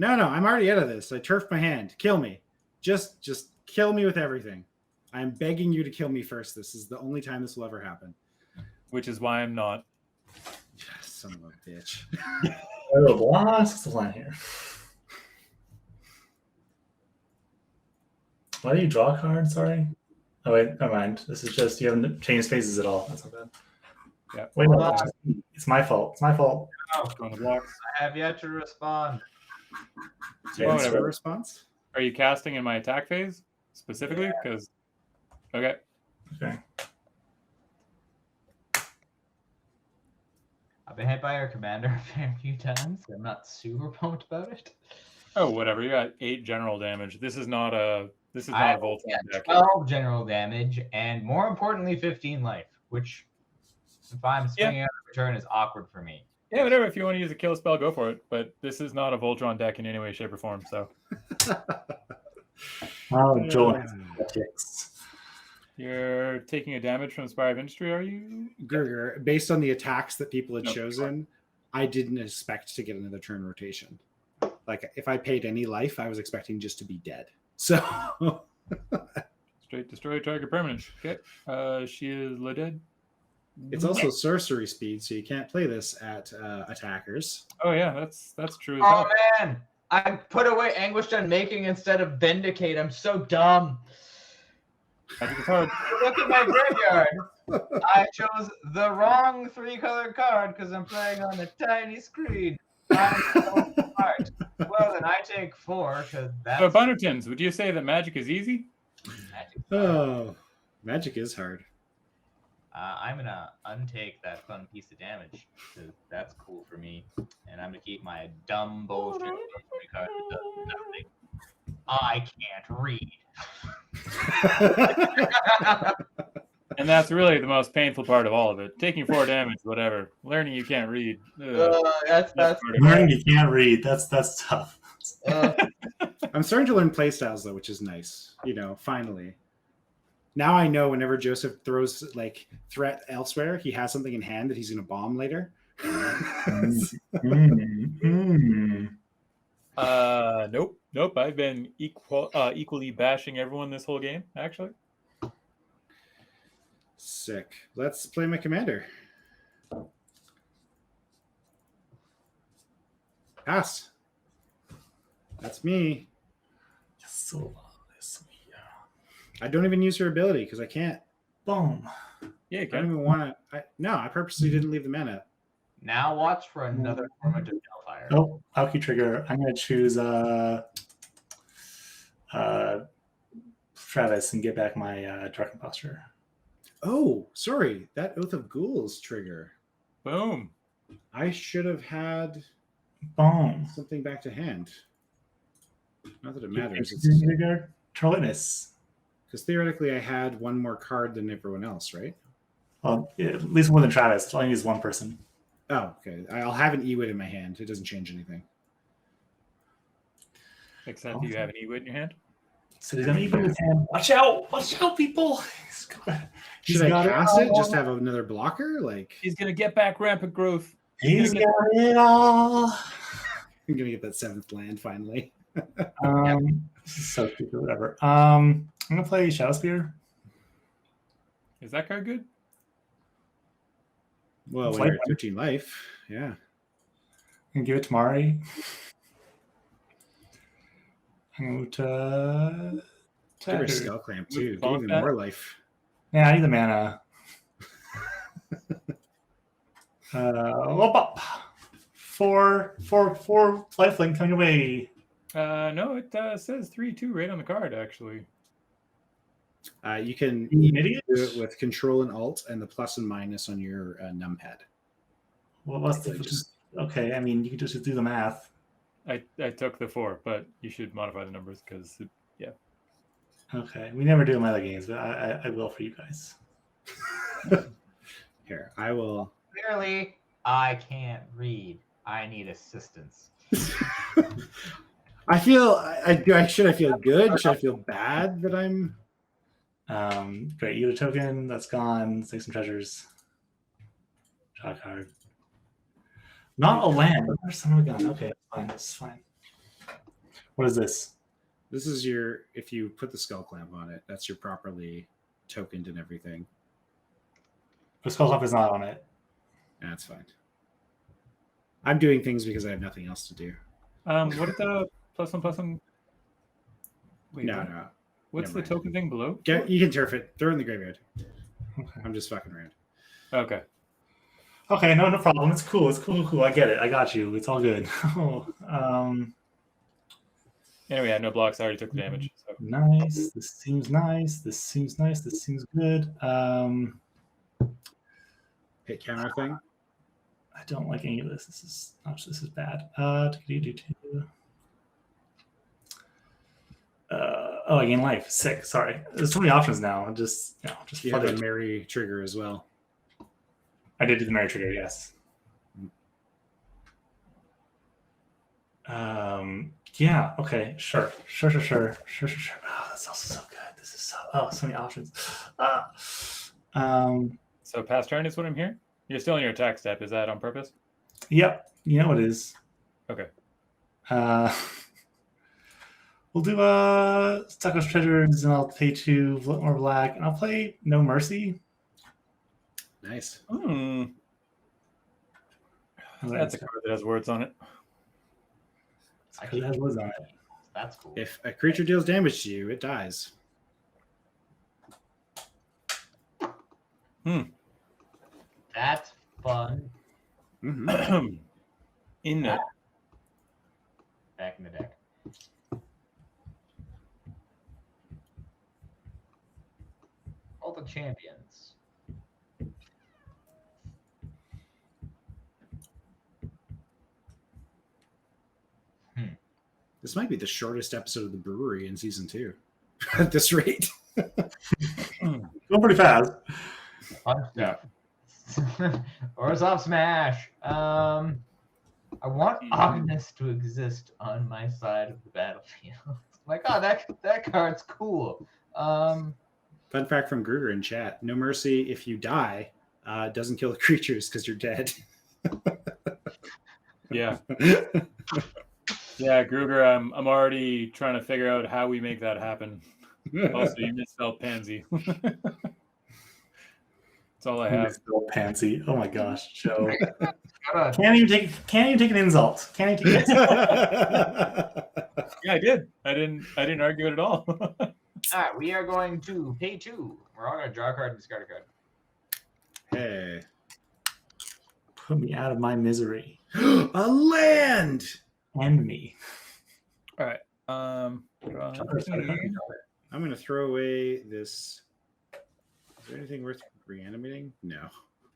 I'm already out of this. I turfed my hand. Kill me. Just kill me with everything. I'm begging you to kill me first. This is the only time this will ever happen. Which is why I'm not. Son of a bitch. Oh, what's the line here? Why do you draw a card? Sorry. Oh wait, never mind. This is just you haven't changed phases at all. That's not bad. Yeah. Wait, no, it's my fault. It's my fault. On the blocks. I have yet to respond. Yeah, whatever. Response? Are you casting in my attack phase specifically? Because okay. Okay. I've been hit by our commander a fair few times. I'm not super pumped about it. Oh, whatever. You got 8 general damage. This is not a Voltron deck. 12 general damage, and more importantly, 15 life, which, if I'm swinging out of return, is awkward for me. Yeah, whatever. If you want to use a kill spell, go for it. But this is not a Voltron deck in any way, shape, or form. So. Oh, Joel. You're taking a damage from Spire of Industry, are you? Gruger, based on the attacks that people had chosen, I didn't expect to get another turn rotation. Like, if I paid any life, I was expecting just to be dead. So... Straight destroy target permanent. Okay. She is dead. It's also sorcery speed, so you can't play this at attackers. Oh, yeah, that's true as Oh, well. man! I put away Anguished Unmaking instead of Vindicate. I'm so dumb. Magic is hard. Look at my graveyard. I chose the wrong 3-color card because I'm playing on a tiny screen. I'm so smart. Well, then I take 4 because that's... So, Bunnertons, would you say that magic is easy? Oh, magic is hard. I'm going to untake that fun piece of damage because that's cool for me. And I'm going to keep my dumb bullshit sorcery card that does nothing. I can't read. And that's really the most painful part of all of it. Taking 4 damage, whatever. Learning you can't read. That's Learning you can't read. That's tough. I'm starting to learn playstyles though, which is nice. Finally. Now I know whenever Joseph throws like threat elsewhere, he has something in hand that he's going to bomb later. Nope. I've been equally bashing everyone this whole game, actually. Sick. Let's play my commander. Pass. That's me. I don't even use her ability because I can't. Boom. Yeah, you I don't can. even want to. No, I purposely didn't leave the mana. Now watch for another torment of Hellfire. Oh, Alki trigger. I'm going to choose Travis and get back my Dark Posture. Oh, sorry. That Oath of Ghouls trigger. Boom. I should have had Boom. something back to hand. Not that it matters. Troll Witness. Because theoretically, I had one more card than everyone else, right? Well, yeah, at least more than Travis. I only use one person. Oh, okay. I'll have an Ewit in my hand. It doesn't change anything. Except you have an Ewit in your hand. So he's going to Ewit in his hand. Watch out, people. He's Should I cast it? Just have another blocker? Like He's gonna get back rampant growth. He's got it all. I'm gonna get that 7th land finally. This is so stupid. Whatever. I'm gonna play Shadow Spear. Is that card good? Well, It's when you're like- at 13 life, yeah. And give it to Mari. I'm going to Give her Tucker. Skull Clamp too. Give Bonk even that. more life. Yeah, I need the mana. Whoop up. Four lifelink coming away. No, it says 3/2 right on the card actually. You can You idiot. do it with Control and Alt and the plus and minus on your numpad. Well, what's the okay? I mean, you can just do the math. I took the 4, but you should modify the numbers because Okay, we never do in my other games, but I will for you guys. Here, I will. Clearly, I can't read. I need assistance. I feel. Should I feel good? Should I feel bad that I'm? Great. You have a token that's gone. Take some treasures. Draw a card. Not a land. But there's some gun. Okay, fine. That's fine. What is this? This is your. If you put the Skull Clamp on it, that's your properly tokened and everything. The skull clamp is not on it. That's fine. I'm doing things because I have nothing else to do. what did the +1/+1? Wait, No, what? no. What's never the token thing below? You can turf it. Throw it in the graveyard. Okay. I'm just fucking around. Okay. Okay, no problem. It's cool. It's cool. I get it. I got you. It's all good. Anyway, I had no blocks. I already took the damage. So. Nice. This seems nice. This seems nice. This seems good. Hit counter thing. I don't like any of this. This is bad. I gain life. Sick. Sorry. There's so many options now. Just You flood have a it. Mary trigger as well. I did do the Mary trigger, yes. Yeah, okay, sure. Oh, that's also so good. This is so many options. So past turn is what I'm hearing? You're still in your attack step. Is that on purpose? Yep, you know it is. Okay. We'll do Stucco's Treasures, and I'll pay 2 more black, and I'll play No Mercy. Nice. That's a card that has words on it. It has words on it. That's cool. If a creature deals damage to you, it dies. That's fun. Mm-hmm. In it. Back in the deck. All the champions. This might be the shortest episode of the Brewery in season 2. At this rate. Go pretty fast. Fun stuff. Orzhov Smash. I want Ognis to exist on my side of the battlefield. Like, oh, that card's cool. Fun fact from Gruger in chat: No Mercy, if you die, doesn't kill the creatures because you're dead. Yeah. Yeah, Gruger, I'm already trying to figure out how we make that happen. Also, you misspelled pansy. That's all I have. Pansy. Oh my gosh, Joe. Can't even take an insult. Can't even take an insult. Yeah, I did. I didn't argue it at all. All right, we are going to pay 2. We're all going to draw a card and discard a card. Hey. Put me out of my misery. A land! And me. All right. I'm going to throw away this. Is there anything worth reanimating? No.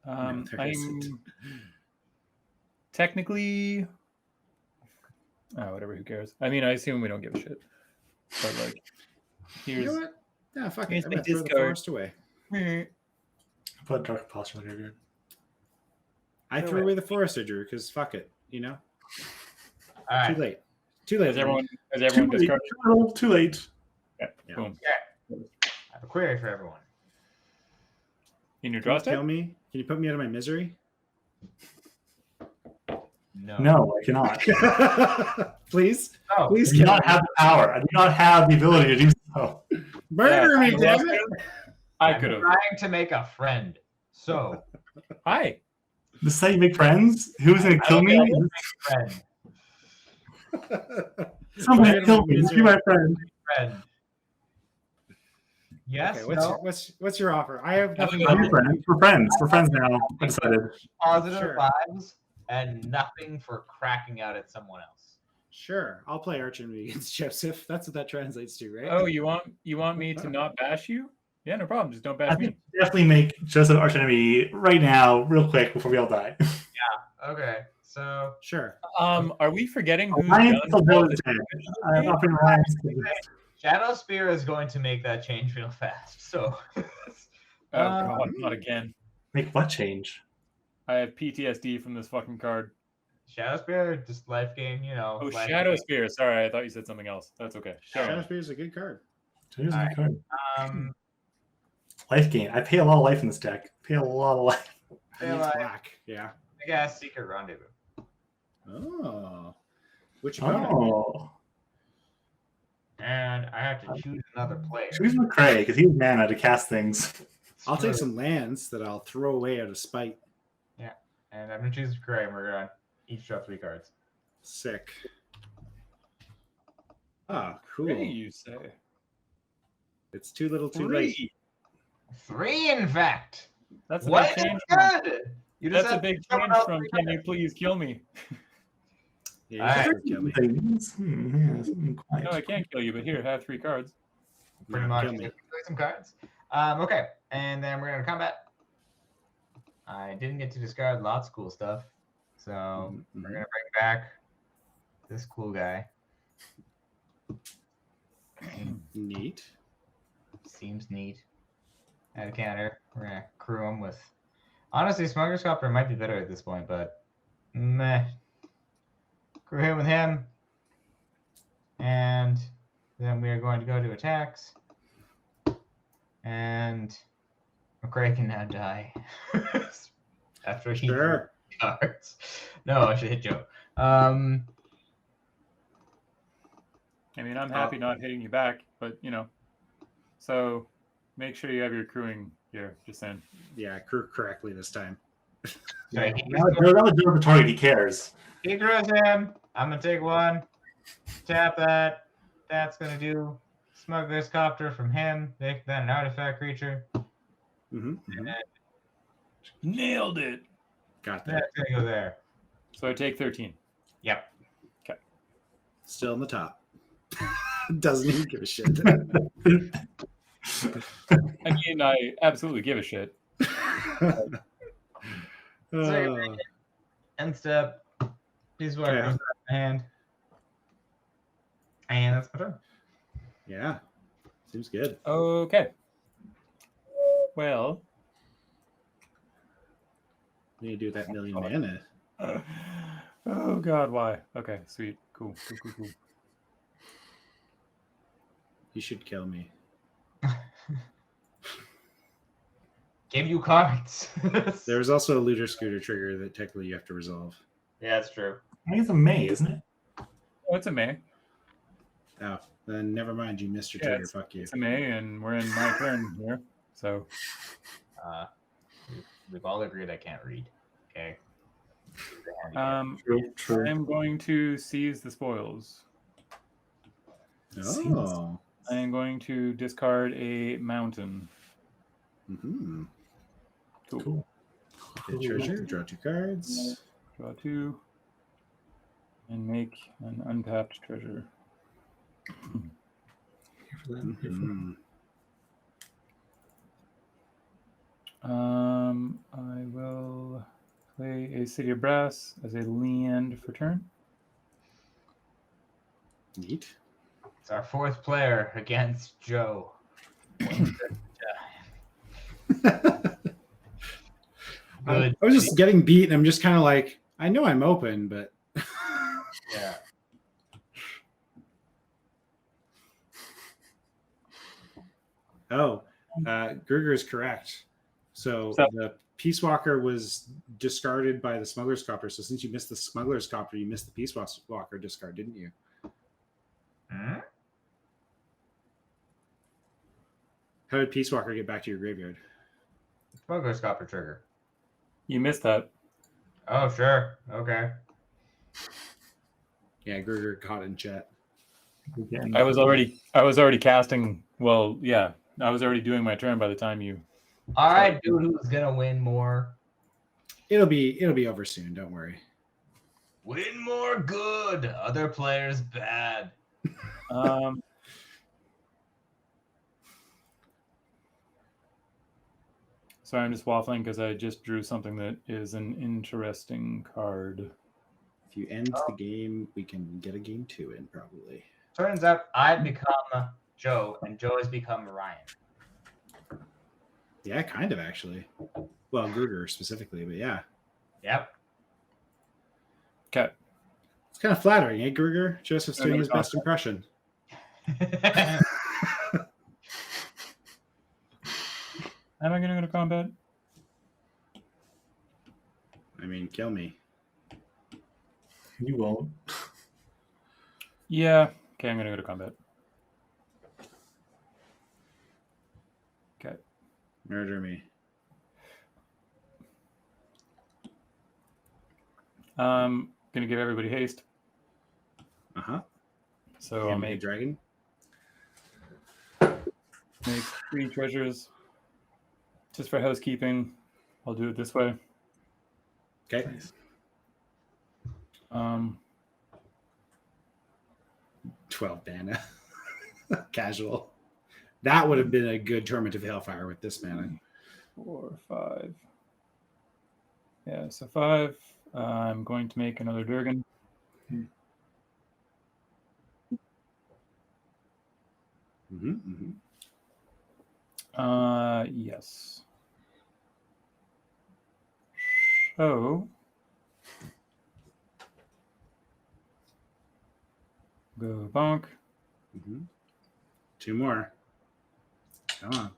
No, there isn't. I'm technically. Oh, whatever. Who cares? I mean, I assume we don't give a shit. But like, here's. You know what? Yeah, fuck Here's it. I'm the going to throw the discard. forest away. Put Dark Posture in the graveyard. I threw away the forester, Drew, because fuck it. You know? All right. Too late. Too late. Has everyone Too late. discarded? Too late. Yeah. Yeah. Boom. I have a query for everyone. In your Can draw you step? kill me? Can you put me out of my misery? No, I cannot. Please? Oh, Please I do kill not me. have the power. I do not have the ability to do so. Murder Yeah, me, who damn else it! could? I I'm could have. trying to make a friend. So, Hi. This is how you make friends? Who's going to kill me? friend. Somebody Friend, kill me. Be misery. my friend. Friend. Yes, Okay, no, what's your offer? I have nothing. I'm your friend. We're friends. We're friends now. I decided. positive Sure. vibes and nothing for cracking out at someone else. Sure, I'll play Archenemy against Joseph. That's what that translates to, right? Oh, you want me to not bash you? Yeah, no problem. Just don't bash I me. think definitely make Joseph archenemy right now, real quick, before we all die. Okay, so Sure. Are we forgetting who's Alliance done still all goes this? dead. I'm offering Alliance. Shadow Spear is going to make that change real fast. So, Oh god, not again. Make what change? I have PTSD from this fucking card. Shadow Spear, just life gain, Oh, life Shadow gain. Spear. Sorry, I thought you said something else. That's okay. Carry Shadow on. Spear is a good card. Here's a good card. Um, Life gain. I pay a lot of life in this deck. Pay a lot of life. And it's black. Yeah. I guess Secret Rendezvous. Oh. Which opponent? Oh. And I have to choose another player. Choose McCray, because he has mana to cast things. I'll take some lands that I'll throw away out of spite. And I'm going to choose Gray, and we're going to each draw 3 cards. Sick. Ah, cool. Three, you say? It's too little too late. 3, in fact. That's a What? big change. From, Good. You just that's a have to big throw change out from 3 "Can cards. you please kill me?" Yeah, Alright. you can kill me. Things. Yeah, something quiet. No, I can't kill you, but here, have 3 cards. Pretty No, much. kill me. Play some cards. Okay, and then we're going to combat. I didn't get to discard lots of cool stuff, so we're going to bring back this cool guy. Neat. Seems neat. Add a counter. We're going to crew him with... Honestly, Smuggler's Copter might be better at this point, but meh. Crew him with him. And then we are going to go to attacks. And McCray can now die. After he drew cards. No, I should hit Joe. I mean, I'm happy not hitting you back, but so make sure you have your crewing gear. Just saying. Yeah, crew correctly this time. Sorry, Now that Joe's the target, he cares. he crews him. I'm going to take 1. Tap that. That's going to do Smuggler's Copter from him. Make that an artifact creature. Nailed it. Got that. That's going to go there. So I take 13. Yep. Still in the top. Doesn't even give a shit. I mean, I absolutely give a shit. End step. Piece of water Okay. comes out of my hand. And that's my turn. Yeah. Seems good. Okay. Well. Need to do that million mana. Oh God, why? Okay, sweet, cool. You should kill me. Give you cards. There's also a looter scooter trigger that technically you have to resolve. Yeah, that's true. I think it's a May, isn't it? Oh, it's a May. Oh, then never mind. You missed your Yeah, trigger. Fuck you. It's a May, and we're in my turn here. So We've all agreed I can't read. Okay. True. I'm going to seize the spoils. Oh. I am going to discard a mountain. Mm-hmm. Cool. Hit treasure. Draw 2 cards. Draw 2. And make an untapped treasure. Mhm. I will play a City of Brass as a land for turn. Neat. It's our 4th player against Joe. I was just getting beat, and I'm just kind of like, I know I'm open, but Yeah. oh, Gruger is correct. So So- the Peace Walker was discarded by the Smuggler's Copter. So since you missed the Smuggler's Copter, you missed the Peace Walker discard, didn't you? Hmm? How did Peace Walker get back to your graveyard? Smuggler's Copper trigger. You missed that. Oh, sure. Okay. Yeah, Gruger caught in chat. I was already casting. Well, yeah, I was already doing my turn by the time you. All right, dude, who's gonna win more? It'll be over soon. Don't worry. Win more good. Other players bad. Sorry, I'm just waffling because I just drew something that is an interesting card. If you end the game, we can get a game 2 in probably. Turns out I've become Joe, and Joe has become Ryan. Yeah, kind of actually. Well, Gruger specifically, but yeah. Yep. Okay. It's kind of flattering, eh, Gruger? Joseph's I doing never his best impression. Am I going to go to combat? I mean, kill me. You won't. Yeah. Okay, I'm going to go to combat. Okay. Murder me. Going to give everybody haste. Uh-huh. So I'll Make a make dragon. 3 treasures. Just for housekeeping, I'll do it this way. Okay. Nice. 12 mana. Casual. That would have been a good Torment of Hailfire with this mana. 4, 5. Yeah, so 5. I'm going to make another Durgan. Mm-hmm, mm-hmm. Yes. So go bonk. Mm-hmm. 2 more. Come on.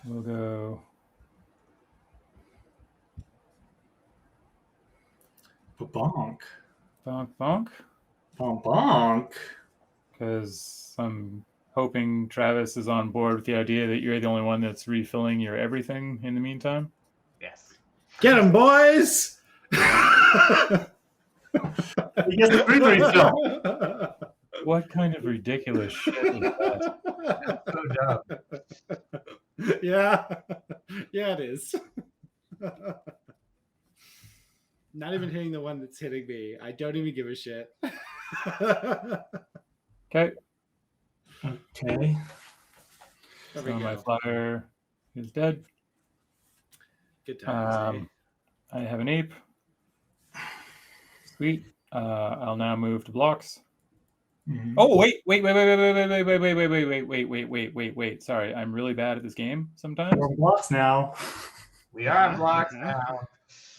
We'll go Bonk. bonk bonk. Bonk. Bonk. Because I'm hoping Travis is on board with the idea that you're the only one that's refilling your everything in the meantime. Yes. Get him, boys! He gets the free refill. What kind of ridiculous shit is that? Good job. Yeah. Yeah, it is. Not even hitting the one that's hitting me. I don't even give a shit. Okay, Okay. There so we my go. flyer is dead. Good times. I have an ape. Sweet. I'll now move to blocks. Mhm. Oh wait. Sorry, I'm really bad at this game sometimes. We're on blocks now. We are on blocks now.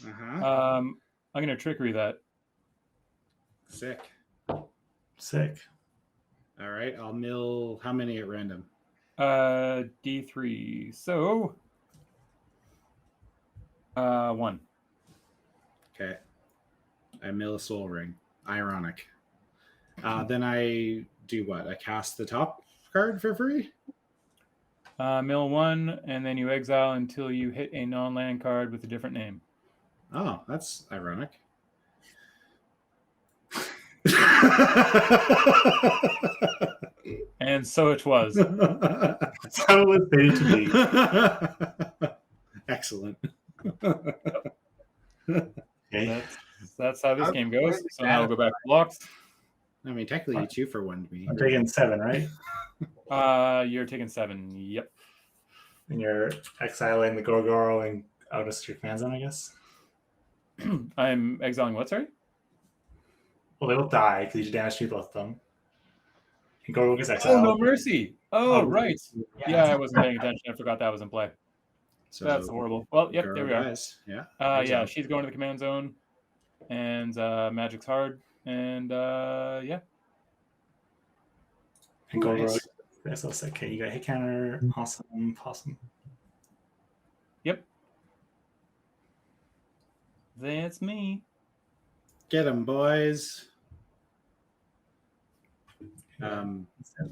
Uh-huh. I'm gonna trickery that. Sick. Sick. All right. I'll mill how many at random? D3. So 1. Okay. I mill a soul ring. Ironic. Then I do what? I cast the top card for free? Mill 1, and then you exile until you hit a non-land card with a different name. Oh, that's ironic. And so it was. That's how it was fated to be. Excellent. Okay. That's how this I'm game goes. really So now we'll go back to blocks. I mean, technically, you 2-for-1'd me. I'm taking 7, right? You're taking 7. Yep. And you're exiling the Gorgoro and Ognis to your fan zone, I guess. I'm exiling what, sorry? Well, they will die because you just damaged me both of them. And Gorgoro gets Oh, exiled. no mercy. Oh, right. Yeah. Yeah, I wasn't paying attention. I forgot that was in play. So That's horrible. Well, yep, there we are. Guys. Yeah. Yeah, Exile. she's going to the command zone. And Magic's hard. And yeah. And Gorgoro Nice. gets exiled. Okay, you got hit counter. Awesome. That's me. Get them, boys.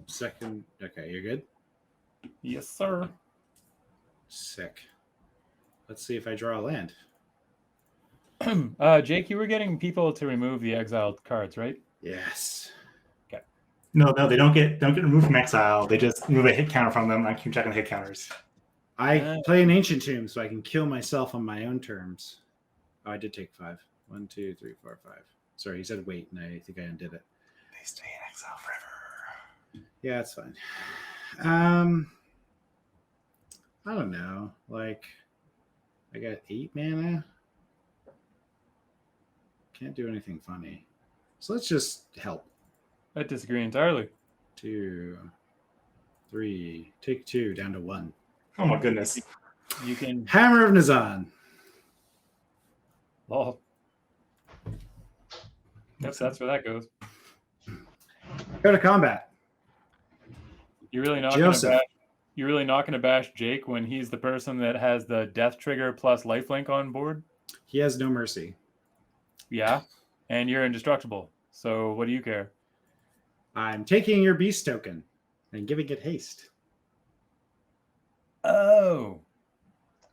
Second. Okay, you're good. Yes, sir. Sick. Let's see if I draw a land. Jake, you were getting people to remove the exiled cards, right? Yes. No, they don't get removed from exile. They just remove a hit counter from them. I keep checking the hit counters. I play an Ancient Tomb, so I can kill myself on my own terms. Oh, I did take 5. 1, 2, 3, 4, 5. Sorry, he said wait, and I think I undid it. They stay in exile forever. Yeah, it's fine. I don't know. Like, I got 8 mana. Can't do anything funny. So let's just help. I disagree entirely. 2, 3. Take 2 down to 1. Oh my goodness. You can. Hammer of Nazan. Oh. Yep, that's where that goes. Go to combat. You're really not going to bash Jake when he's the person that has the death trigger plus lifelink on board? He has no mercy. Yeah. And you're indestructible. So what do you care? I'm taking your beast token and giving it haste. Oh.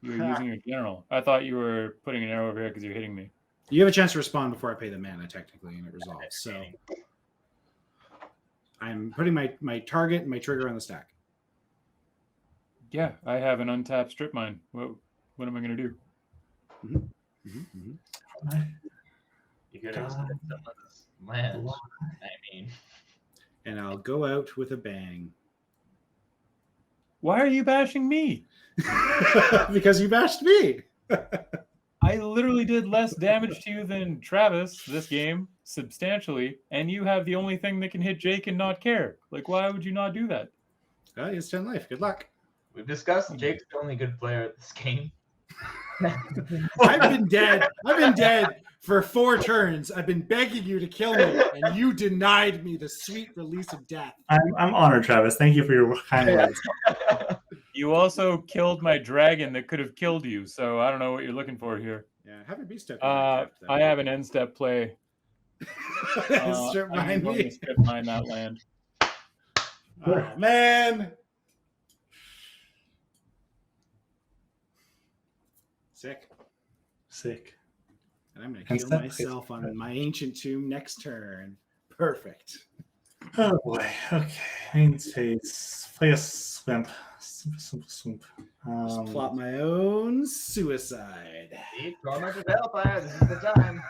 You were using your general. I thought you were putting an arrow over here because you're hitting me. You have a chance to respond before I pay the mana, technically, and it resolves. So I'm putting my target and my trigger on the stack. Yeah, I have an untapped strip mine. What am I going to do? You could extend someone's land. I mean, And I'll go out with a bang. Why are you bashing me? Because you bashed me. I literally did less damage to you than Travis this game, substantially, and you have the only thing that can hit Jake and not care. Like, why would you not do that? Oh, he has 10 life. Good luck. we've discussed Jake's the only good player at this game. I've been dead. I've been dead for 4 turns. I've been begging you to kill me, and you denied me the sweet release of death. I'm honored, Travis. Thank you for your kind words. You also killed my dragon that could have killed you, so I don't know what you're looking for here. Yeah, have a beast token. I have an end step play. Strip mine I'm going to me. strip mine that land. Oh, man. Sick. And I'm going to kill myself on my Ancient Tomb next turn. Perfect. Oh boy. Okay. Main phase. Play a swimp. Swimp. Just plot my own suicide. See, Torment Developer, this is the time.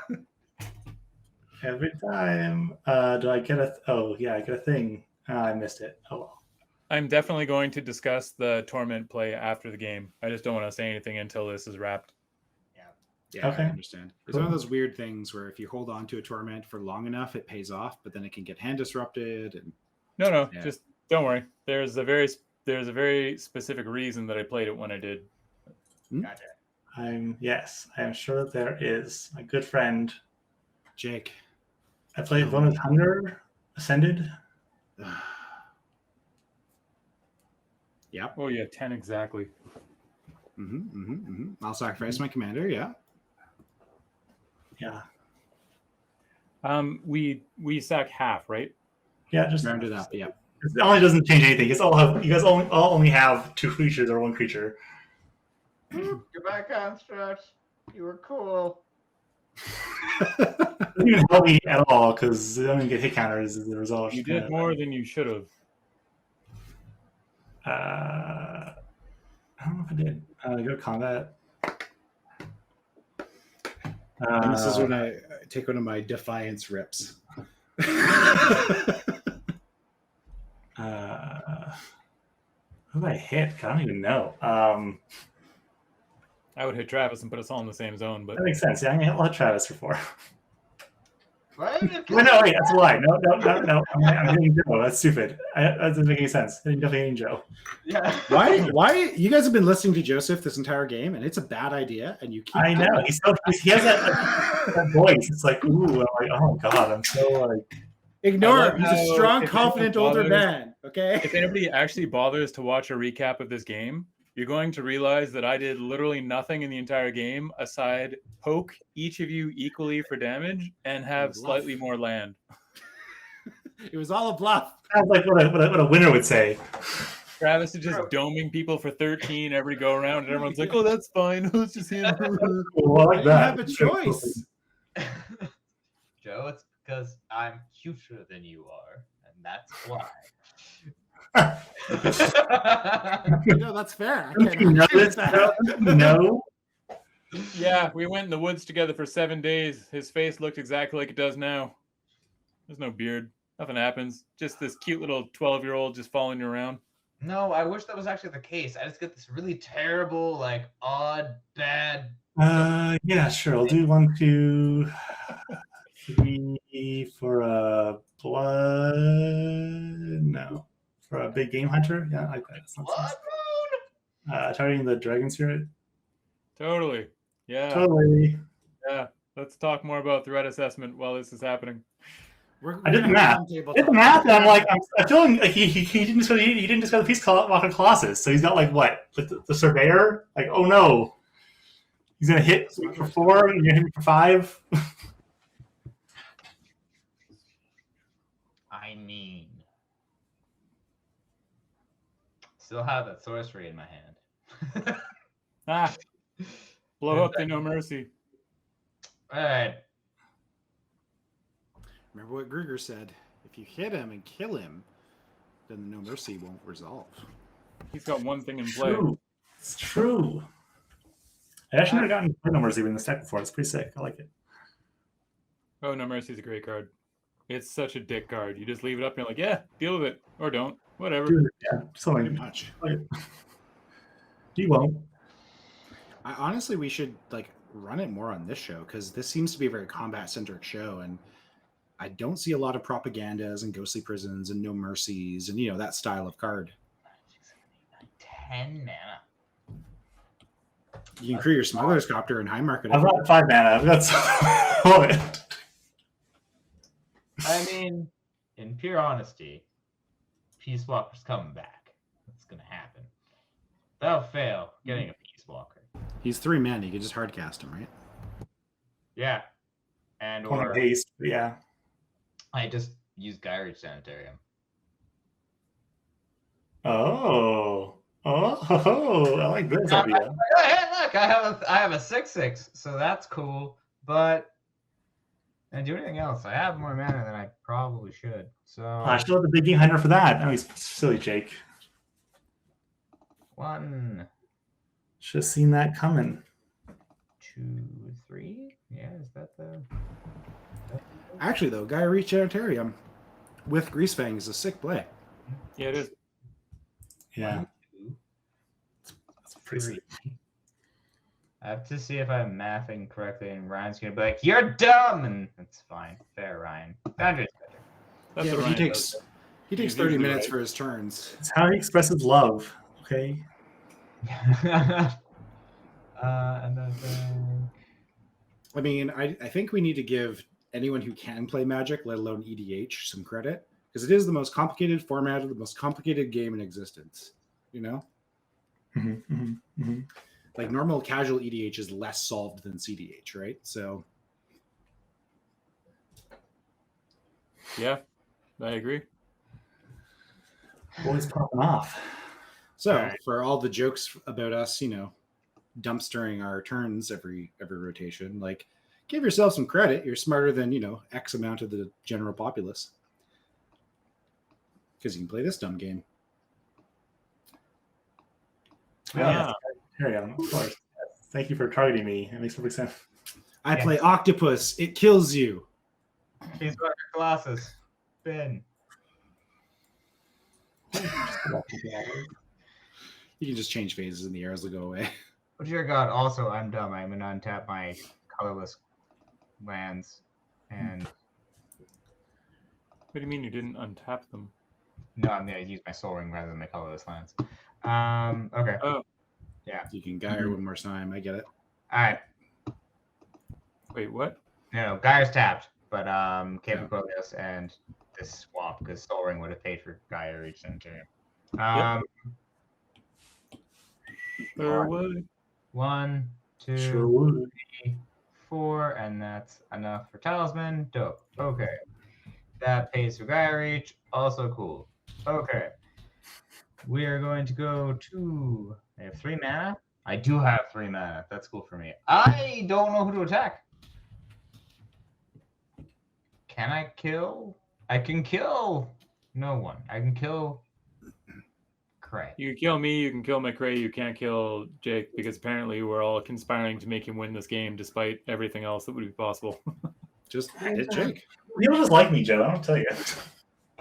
Every time. Do I get a? Oh yeah, I get a thing. I missed it. Oh well. I'm definitely going to discuss the Torment play after the game. I just don't want to say anything until this is wrapped. Yeah, Okay. I understand. It's one of those weird things where if you hold on to a torment for long enough, it pays off, but then it can get hand disrupted. And No, Yeah. just don't worry. There's a very specific reason that I played it when I did. Gotcha. I'm sure there is. My good friend. Jake. I played One with Hunger Ascended. Yep. Oh yeah, 10 exactly. I'll sacrifice my commander. Yeah. Yeah. We sack half, right? Yeah, just Round it up. Yep. It only doesn't change anything. You guys all only have 2 creatures or 1 creature. Goodbye, Construct. You were cool. It doesn't even help me at all because I don't even get hit counters as the result. You did more than you should have. I don't know if I did. Go to combat. And this is when I take one of my defiance rips. What did I hit? I don't even know. I would hit Travis and put us all in the same zone, but That makes sense. Yeah, I'm gonna hit Travis for 4. What? Wait, no, wait, that's a lie. No. I'm hitting Joe. That's stupid. That doesn't make any sense. I'm definitely hitting Joe. Yeah. Why? You guys have been listening to Joseph this entire game, and it's a bad idea, and you keep. I know. He has that voice. It's like, ooh, I'm like, oh my god, I'm so like. Ignore I him. love He's a how strong, if confident anyone older bothers- man. Okay. if anybody actually bothers to watch a recap of this game, you're going to realize that I did literally nothing in the entire game aside poke each of you equally for damage and have slightly more land. It was all a bluff. Sounds like what a winner would say. Travis is just doming people for 13 every go around, and everyone's like, "Oh, that's fine. It's just him." Cool, I like You that. have a choice. Joe, it's because I'm cuter than you are, and that's why. No, that's fair. I Don't can't you know argue with this? that. No. Yeah, we went in the woods together for 7 days. His face looked exactly like it does now. There's no beard. Nothing happens. Just this cute little 12-year-old just following you around. No, I wish that was actually the case. I just get this really terrible, like, odd, bad. Yeah, sure. I'll do 1, 2, 3 for a blood. No, for a big game hunter. Yeah, I like that. Blood moon? Targeting the dragon spirit. Totally. Yeah. Totally. Yeah. Let's talk more about threat assessment while this is happening. I did the math. I did the math, and I'm like, I'm feeling like he didn't discuss he didn't discuss the piece called Walker Colossus. So he's got like what? The surveyor? Like, oh no, he's gonna hit for 4, and you're gonna hit for 5. I mean, still have that sorcery in my hand. Ah. Blow up to no mercy. All right. Remember what Gruger said. If you hit him and kill him, then the no mercy won't resolve. He's got one thing in play. True. It's true. I actually never gotten no mercy in this deck before. It's pretty sick. I like it. Oh, no mercy is a great card. It's such a dick card. You just leave it up and you're like, yeah, deal with it. Or don't. Whatever. Dude, yeah, something. Pretty much. You won't. Honestly, we should like run it more on this show because this seems to be a very combat-centric show, and I don't see a lot of propagandas and ghostly prisons and no mercies and that style of card. 10 mana. You can create your smuggler's copter and high market. I've got 5 mana. I've got some. I mean, in pure honesty, Peace Walker's coming back. That's gonna happen. Without fail, getting a Peace Walker. He's 3 mana. You can just hardcast him, right? Yeah. And Point or of haste, but yeah. I just use Gyre Sanitarium. Oh, I like this idea. Hey, look, I have a 6/6, so that's cool. But I didn't do anything else. I have more mana than I probably should. So I should have the big game hunter for that. Oh, he's silly, Jake. 1, Should have seen that coming. 2, 3. Yeah, is that the? Actually, though, Gaia Reach Sanitarium with Greasefang is a sick play. Yeah, it is. Yeah, 1, 2, that's pretty 3. sick. I have to see if I'm mathing correctly, and Ryan's gonna be like, "You're dumb," and that's fine. Fair, Ryan. Boundaries. That's Yeah, what but he Ryan takes does. he takes He's 30 usually minutes right. for his turns. It's how he expresses love. Okay. And then I mean, I think we need to give anyone who can play Magic, let alone EDH, some credit because it is the most complicated format of the most complicated game in existence. Like normal casual EDH is less solved than CDH, right? So Yeah, I agree. Boys popping off. So Right. for all the jokes about us, dumpstering our turns every rotation, like give yourself some credit. You're smarter than, X amount of the general populace. Because you can play this dumb game. Yeah. Here we go. Of course. Thank you for targeting me. It makes perfect sense. I play Octopus. It kills you. Peace Walker Colossus. Ben. You can just change phases and the arrows will go away. Oh dear God! Also, I'm dumb. I'm gonna untap my colorless lands, and What do you mean you didn't untap them? no, I'm gonna use my Soul Ring rather than my colorless lands. Okay. Oh, You can Gyre one more time. I get it. All right. wait, what? No, Gaia's tapped, but Capabilis and this swap because Soul Ring would have paid for Gaia Reach Sanitarium. There would. 1, 2, Sure would. 3, 4, and that's enough for Talisman. Dope. Okay. That pays for Gaia Reach. Also cool. Okay. We are going to go to. I have 3 mana. I do have 3 mana. That's cool for me. I don't know who to attack. Can I kill? I can kill no one. I can kill Cray. You can kill me, you can kill McRae, you can't kill Jake because apparently we're all conspiring to make him win this game despite everything else that would be possible. Just hit Jake. People just like me, Joe. I don't tell you.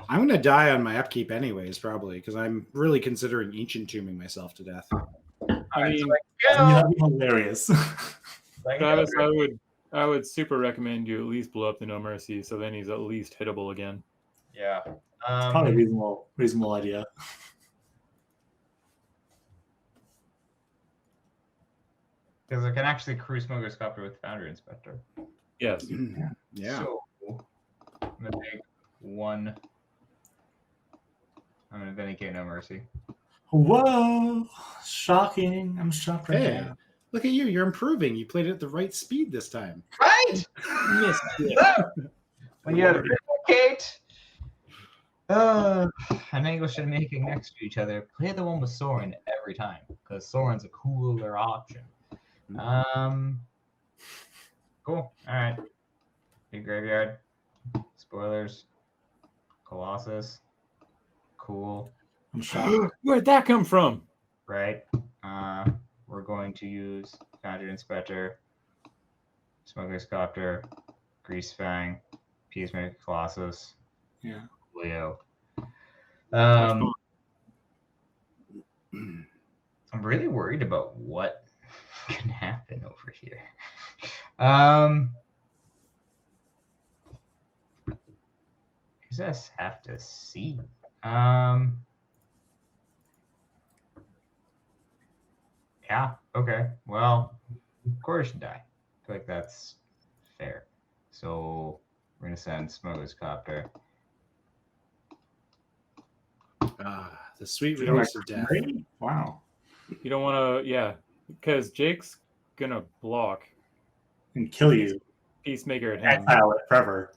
I'm going to die on my upkeep anyways, probably, because I'm really considering ancient tombing myself to death. I mean, That'd be hilarious. Travis, I would super recommend you at least blow up the No Mercy so then he's at least hittable again. Yeah. Probably a reasonable idea. Because I can actually crew Smuggler's Copter with Foundry Inspector. Yes. Yeah. So I'm gonna take 1. I'm gonna vindicate No Mercy. Whoa! Shocking. I'm shocked right Hey, now. look at you. You're improving. You played it at the right speed this time. Right? Missed it. When you have to vindicate. I think we should make it next to each other. Play the one with Soren every time, because Soren's a cooler option. Cool. All right. Big graveyard. Spoilers. Colossus. Cool. I'm shocked. Where'd that come from? Right. We're going to use Foundry Inspector, Smuggler's Copter, Greasefang, Peacemaker Colossus, Yeah. Leo. I'm really worried about what can happen over here. You just have to see. Yeah, okay. Well, Corey should die. I feel like that's fair. So we're gonna send Smuggler's Copter. The sweet You don't release of death. Really? Wow. You don't want to, yeah, because Jake's gonna block And kill you. Peacemaker at him. Exile it forever.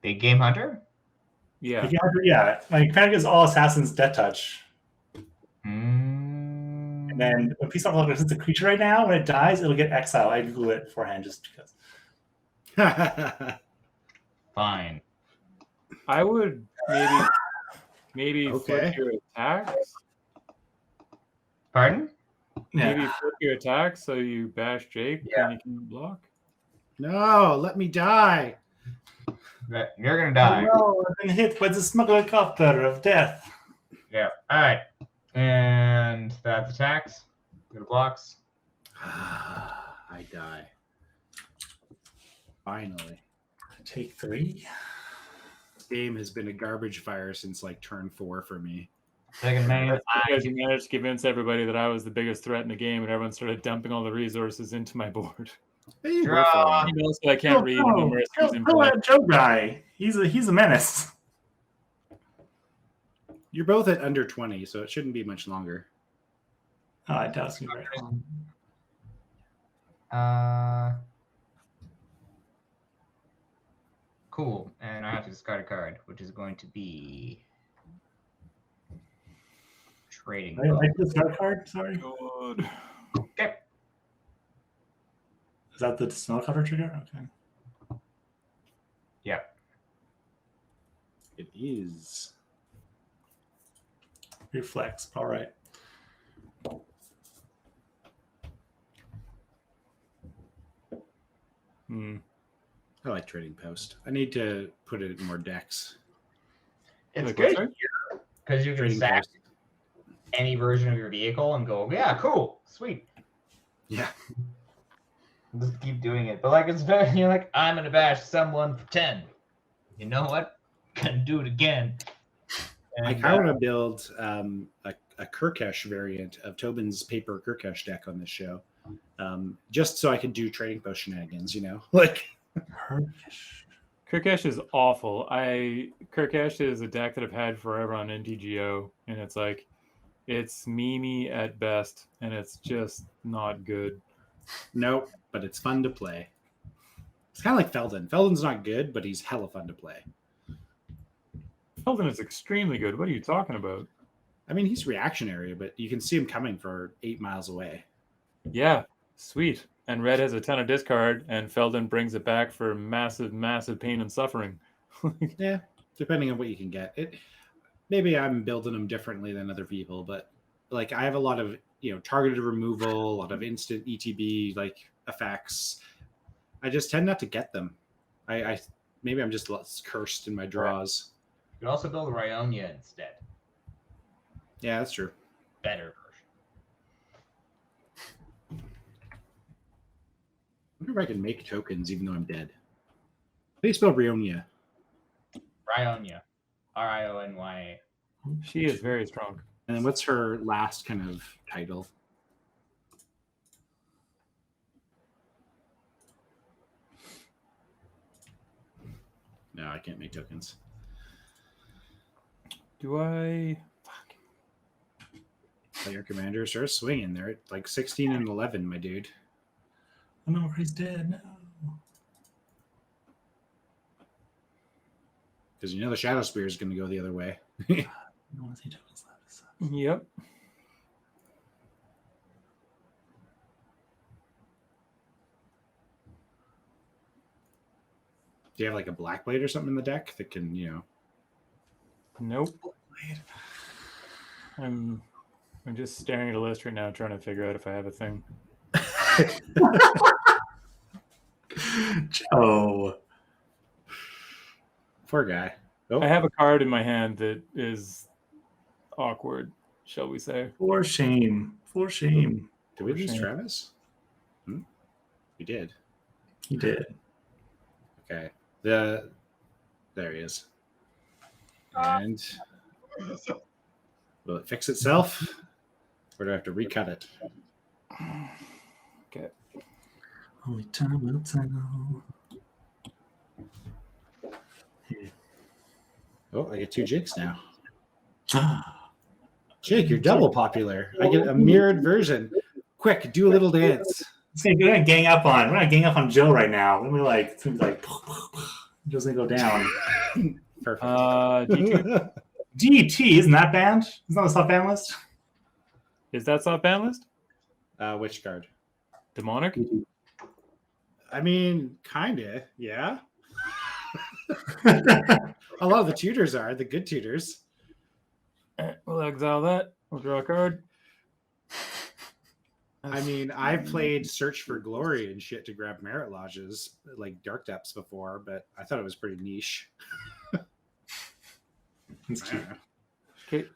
Big Game Hunter? Yeah. Yeah. Like, kind of gives all assassins death touch. Mm. And then when Peace Offer is a creature right now, when it dies, it'll get exiled. I Google it beforehand just because. Fine. I would maybe Okay. flip your attacks. Pardon? Maybe flip your attacks so you bash Jake Yeah. and you can block. No, let me die. You're gonna die. Oh, no, I've been hit by the smuggler copter of death. Yeah. All right. And that's attacks. Go to blocks. I die. Finally. Take 3. This game has been a garbage fire since like turn 4 for me. Second main. That's because you managed to convince everybody that I was the biggest threat in the game and everyone started dumping all the resources into my board. Hey, you Draw. go for it. He knows that I can't read No, numerous kill that Joe guy. He's a menace. You're both at under 20, so it shouldn't be much longer. Oh, it does. You're right. Cool. And I have to discard a card, which is going to be trading. I like this card. Sorry. God. Okay. Is that the smell cover trigger? Okay. Yeah. It is. Reflex. All right. I like Trading Post. I need to put it in more decks. It's Wait, good sorry? because you can Trading sack Post. any version of your vehicle and go, yeah, cool, sweet. Yeah. Just keep doing it. But like it's very you're like, I'm gonna bash someone for 10. You know what? Gonna do it again. I And, kind of want to build a Kirkesh variant of Tobin's paper Kirkesh deck on this show. Just so I can do Trading Post shenanigans, you know? Like Kirkesh is awful. Kirkesh is a deck that I've had forever on NTGO, and it's like It's memey at best, and it's just not good. Nope, but it's fun to play. It's kind of like Felden. Felden's not good, but he's hella fun to play. Felden is extremely good. What are you talking about? I mean, he's reactionary, but you can see him coming for 8 miles away. Yeah, sweet. And red has a ton of discard, and Felden brings it back for massive, massive pain and suffering. Yeah, depending on what you can get. Maybe I'm building them differently than other people, but like I have a lot of targeted removal, a lot of instant ETB like effects. I just tend not to get them. I maybe I'm just less cursed in my draws. You can also build Ryonia instead. Yeah, that's true. Better version. I wonder if I can make tokens even though I'm dead. How do you spell Ryonia? Ryonia. Rionya. She is very strong. And then what's her last kind of title? No, I can't make tokens. Do I? Player commanders are swinging. They're at like 16 and 11, my dude. Oh no, he's dead. No. Because the Shadow Spear is going to go the other way. I don't want to see tokens left. This sucks. Yep. Do you have like a Black Blade or something in the deck that can, Nope. I'm just staring at a list right now, trying to figure out if I have a thing. Joe. Poor guy. Oh, I have a card in my hand that is awkward, shall we say. For shame. For shame. did we for lose shame. Travis? We did. He did. Okay. There he is. And will it fix itself? Or do I have to recut it? Okay. Only time will tell. Oh, I get 2 Jakes now. Ah. Jake, you're double popular. I get a mirrored version. Quick, do a little dance. We're gonna gang up on Joe right now. We're gonna it's gonna be like Joe's gonna go down. Perfect. G2? DT, isn't that banned? Isn't that on the soft ban list? Is that soft ban list? Which card? Demonic? I mean, kinda, yeah. A lot of the tutors are the good tutors. We'll exile that. We'll draw a card. I mean, I've played Search for Glory and shit to grab merit lodges like Dark Depths before, but I thought it was pretty niche. It's cute. Okay,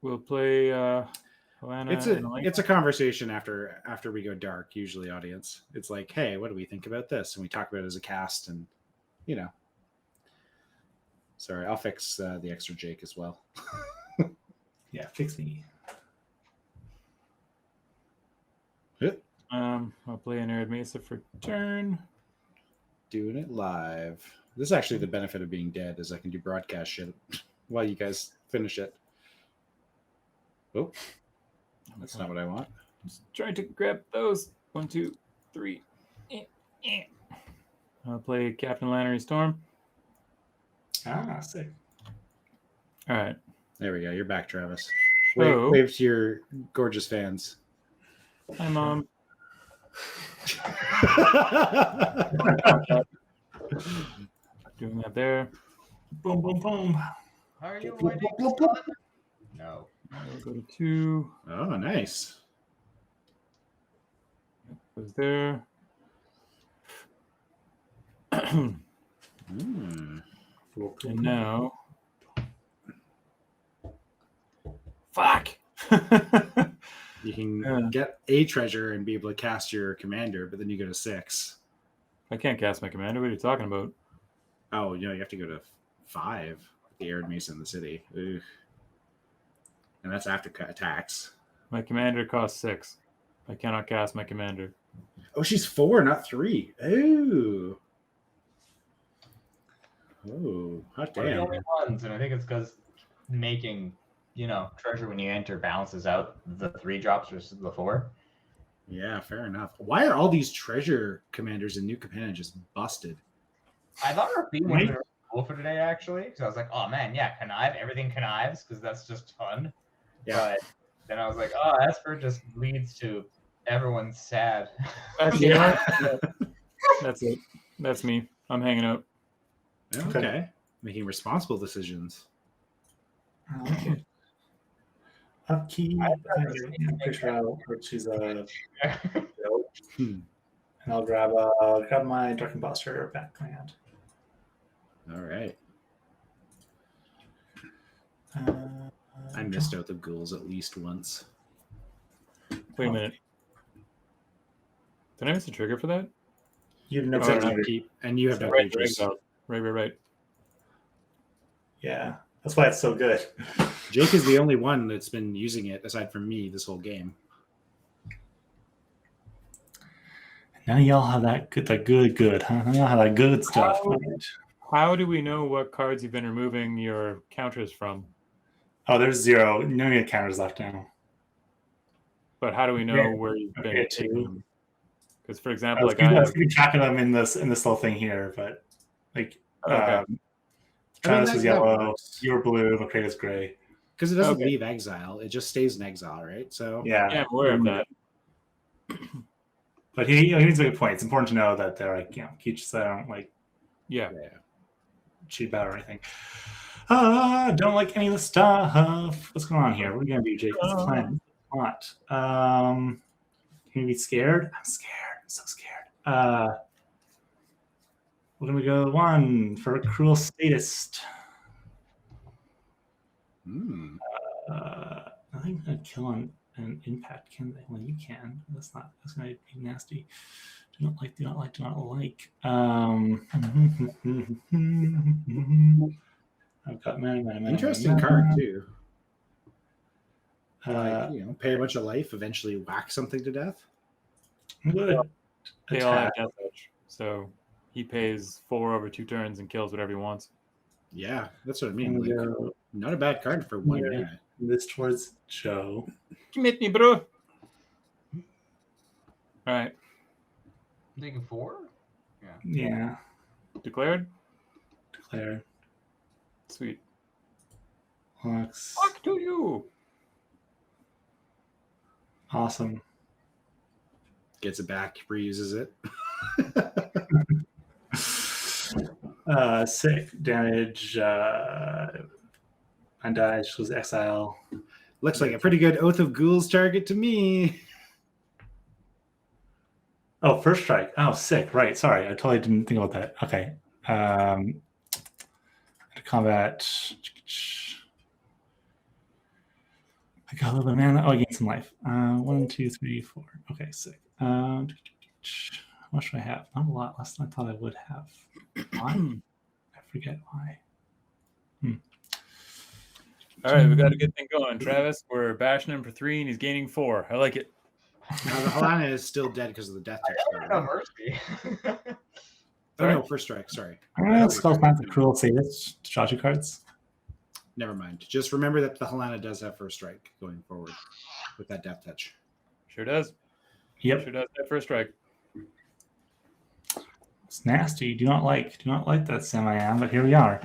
we'll play Helena. It's a conversation after we go dark. Usually, audience. It's like, hey, what do we think about this? And we talk about it as a cast, and Sorry, I'll fix the extra Jake as well. Yeah, fix me. I'll play an Arid Mesa for turn. Doing it live. This is actually the benefit of being dead, is I can do broadcast shit while you guys finish it. Oh, that's not what I want. Just trying to grab those. 1, 2, 3. I'll play Captain Lannery Storm. Ah, sick. All right. There we go. You're back, Travis. Oh. Wave to your gorgeous fans. Hi, Mom. Doing that there. Boom, boom, boom. Are you waiting? Son? No. We'll go to 2. Oh, nice. Goes there. And now. Fuck! You can get a treasure and be able to cast your commander, but then you go to 6. I can't cast my commander. What are you talking about? Oh, you have to go to 5. The Arid Mesa in the city. Ugh. And that's after attacks. My commander costs 6. I cannot cast my commander. Oh, she's 4, not 3. Ooh. Oh, hot We're the damn. only ones, and I think it's because making treasure when you enter balances out the 3 drops versus the 4. Yeah, fair enough. Why are all these treasure commanders in New Capenna just busted? I thought our theme was cool for today, actually, because I was like, oh man, yeah, connive, everything connives, because that's just fun. Yeah. But then I was like, oh, Esper just leads to everyone's sad. Yeah. That's it. That's me. I'm hanging out. Okay. Making responsible decisions. Okay. Upkeep. I'm pretty sure I'll choose a. And I'll grab my Dark Imposter back command. All right. I missed out the ghouls at least once. Wait a minute. Did I miss a trigger for that? You've no It's an trigger. upkeep, and you have no Right. creatures. Right. Yeah, that's why it's so good. Jake is the only one that's been using it, aside from me, this whole game. Now y'all have that good, huh? Now y'all have that good stuff. How do we know what cards you've been removing your counters from? Oh, there's 0. No need counters left now. But how do we know where you've been Okay, taking 2. them? Because, for example, I was keeping track of them in this little thing here, but like Travis is yellow, you're blue, McCray is gray. Because it doesn't leave exile; it just stays in exile, right? So yeah, I'm aware of that. But he makes a good point. It's important to know that they're like keeps so they don't cheap out or anything. Don't like any of the stuff. What's going on here? What are we gonna do, Jake? What's the plan? What? Can you be scared? I'm scared. I'm so scared. We're gonna go 1 for a cruel sadist. I think gonna kill on an impact, can they? Well, you can. That's gonna be nasty. Do not like. I've got mana. interesting card too. Pay a bunch of life, eventually whack something to death. Good. They all have death touch, so he pays 4 over 2 turns and kills whatever he wants. Yeah, that's what I mean. Like, not a bad card for 1 minute. This towards Joe. Commit me, bro. All right. Taking 4? Yeah. Declared? Sweet. Lux. Fuck to you. Awesome. Gets it back, reuses it. Sick. Damage. Undies. Goes exile. Looks like a pretty good Oath of Ghouls target to me. Oh, first strike. Oh, sick. Right. Sorry. I totally didn't think about that. Okay. Combat. I got a little bit of mana. Oh, I gained some life. 1, 2, 3, 4. Okay, sick. How much do I have? Not a lot. Less than I thought I would have. Why? I forget why. All right, we got a good thing going. Travis, we're bashing him for 3, and he's gaining 4. I like it. Now, the Helena is still dead because of the death touch. No mercy. Oh, no, first strike. Sorry. Spell Plant the Cruel Sadist to draw 2 cards. Never mind. Just remember that the Helena does have first strike going forward with that death touch. Sure does. Yep. Sure does that first strike. It's nasty. Do not like that semi-am, but here we are.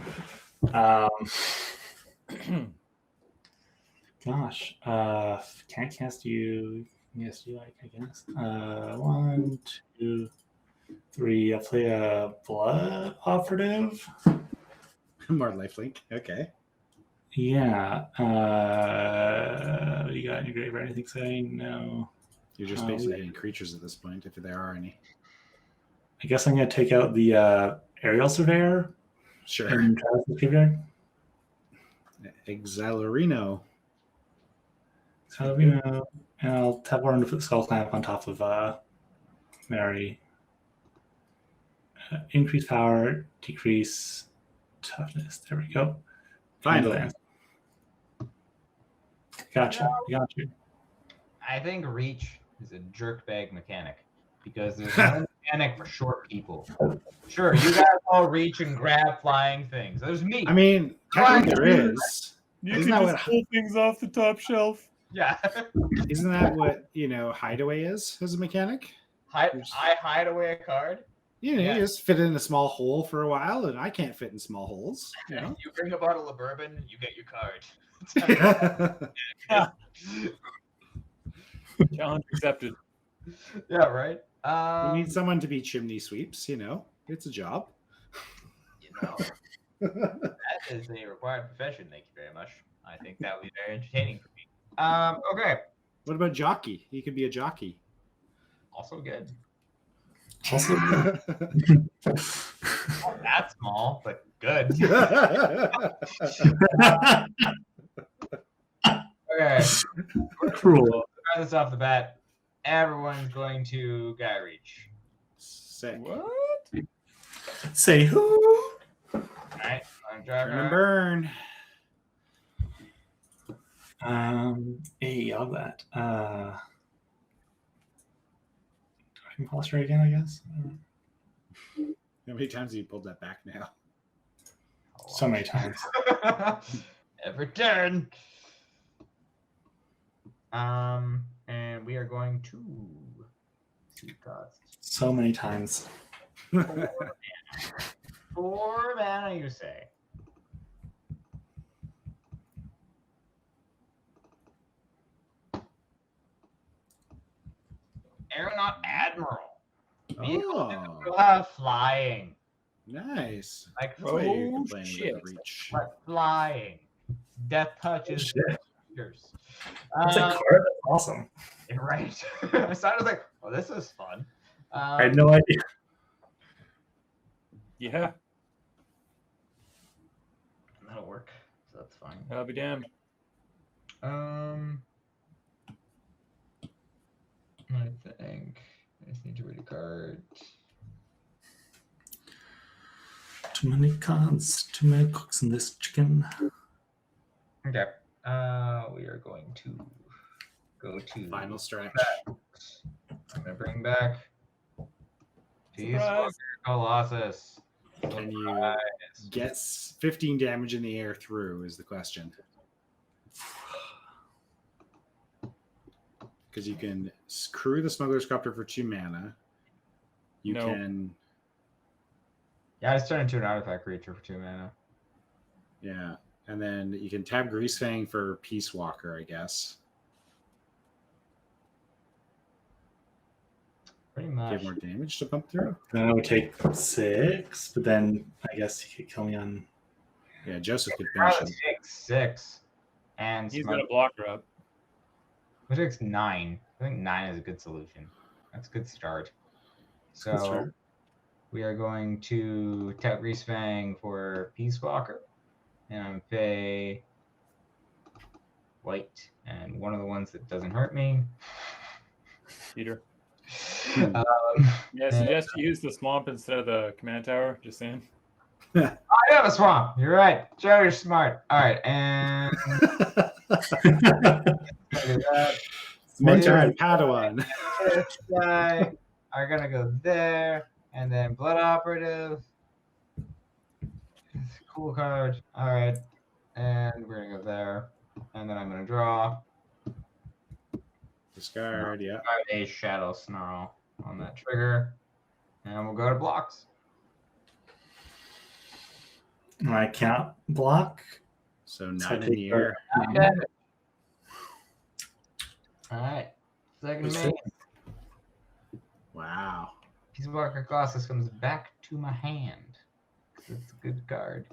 Gosh. Can't cast you. Yes, you like, I guess. 1, 2, 3. I'll play a Blood Operative. More lifelink. Okay. Yeah. You got any grave or anything saying? No. You're just basically hitting creatures at this point, if there are any. I guess I'm going to take out the Aerial Surveyor. Sure. And try to keep it. Exilarino. And I'll tap one to put the Skull Clamp on top of Mary. Increase power, decrease toughness. There we go. Finally. Gotcha. Got you. I think Reach is a jerkbag mechanic because there's no mechanic for short people. Sure, you guys all reach and grab flying things. There's me. I mean, technically there is. You Isn't can that just what- pull things off the top shelf. Yeah. Isn't that what Hideaway is as a mechanic? I hide away a card. You Yeah. just fit it in a small hole for a while, and I can't fit in small holes. You bring a bottle of bourbon, you get your card. Challenge accepted. Yeah, right. We need someone to be chimney sweeps. It's a job. That is a required profession. Thank you very much. I think that would be very entertaining for me. Okay. What about jockey? He could be a jockey. Also good. Also, Not that small, but good. Okay. cruel. Start this off the bat. Everyone's going to guy reach. Sick. What? Say who? All right. I'm Turn and driving. burn. Hey, all that. Dragon Posture again, I guess. How many times have you pulled that back now? So many times. Every turn. And we are going to see cost. So many times. 4 mana, you say? Aeronaut Admiral. Vehicle flying. Nice. Like That's why you're Oh, complaining shit. about the reach. but flying. Death touches Shit. fingers. It's a card. That's awesome. Right. I started like, oh, this is fun. I had no idea. Yeah, That'll work. So that's fine. I'll be damned. I think I just need to read a card. Too many cards. Too many cooks in this chicken. Okay. We are going to go to Final stretch. I'm gonna bring back Peace Surprise. Walker Colossus. Can you Surprise. get 15 damage in the air through is the question. Because you can crew the Smuggler's Copter for 2 mana. You No. can, Yeah, I just turned into an artifact creature for 2 mana. yeah. And then you can tap Greasefang for Peace Walker, I guess. Pretty Get much. more damage to pump through. Then I would take 6, but then I guess he could kill me on. Yeah, Joseph could finish Probably him. take 6. And He's Smug- gonna block her up. Who takes 9? I think 9 is a good solution. That's a good start. So Good start. we are going to tap Greasefang for Peace Walker. And I'm pay white. And one of the ones that doesn't hurt me. Peter. Um, Yeah, suggest you use the swamp instead of the command tower. Just saying. I have a swamp. You're right. Joe, you're smart. All right. And Mentor and Padawan. this guy are going to go there. And then Blood Operative. Cool card. All right. And we're going to go there. And then I'm going to draw. Discard, yeah. I have a Shadow Snarl on that trigger. And we'll go to blocks. I can't block. So So 9 I in take the air. Okay. All right. Second Who's main. Wow. Peace Walker Colossus comes back to my hand. It's a good card.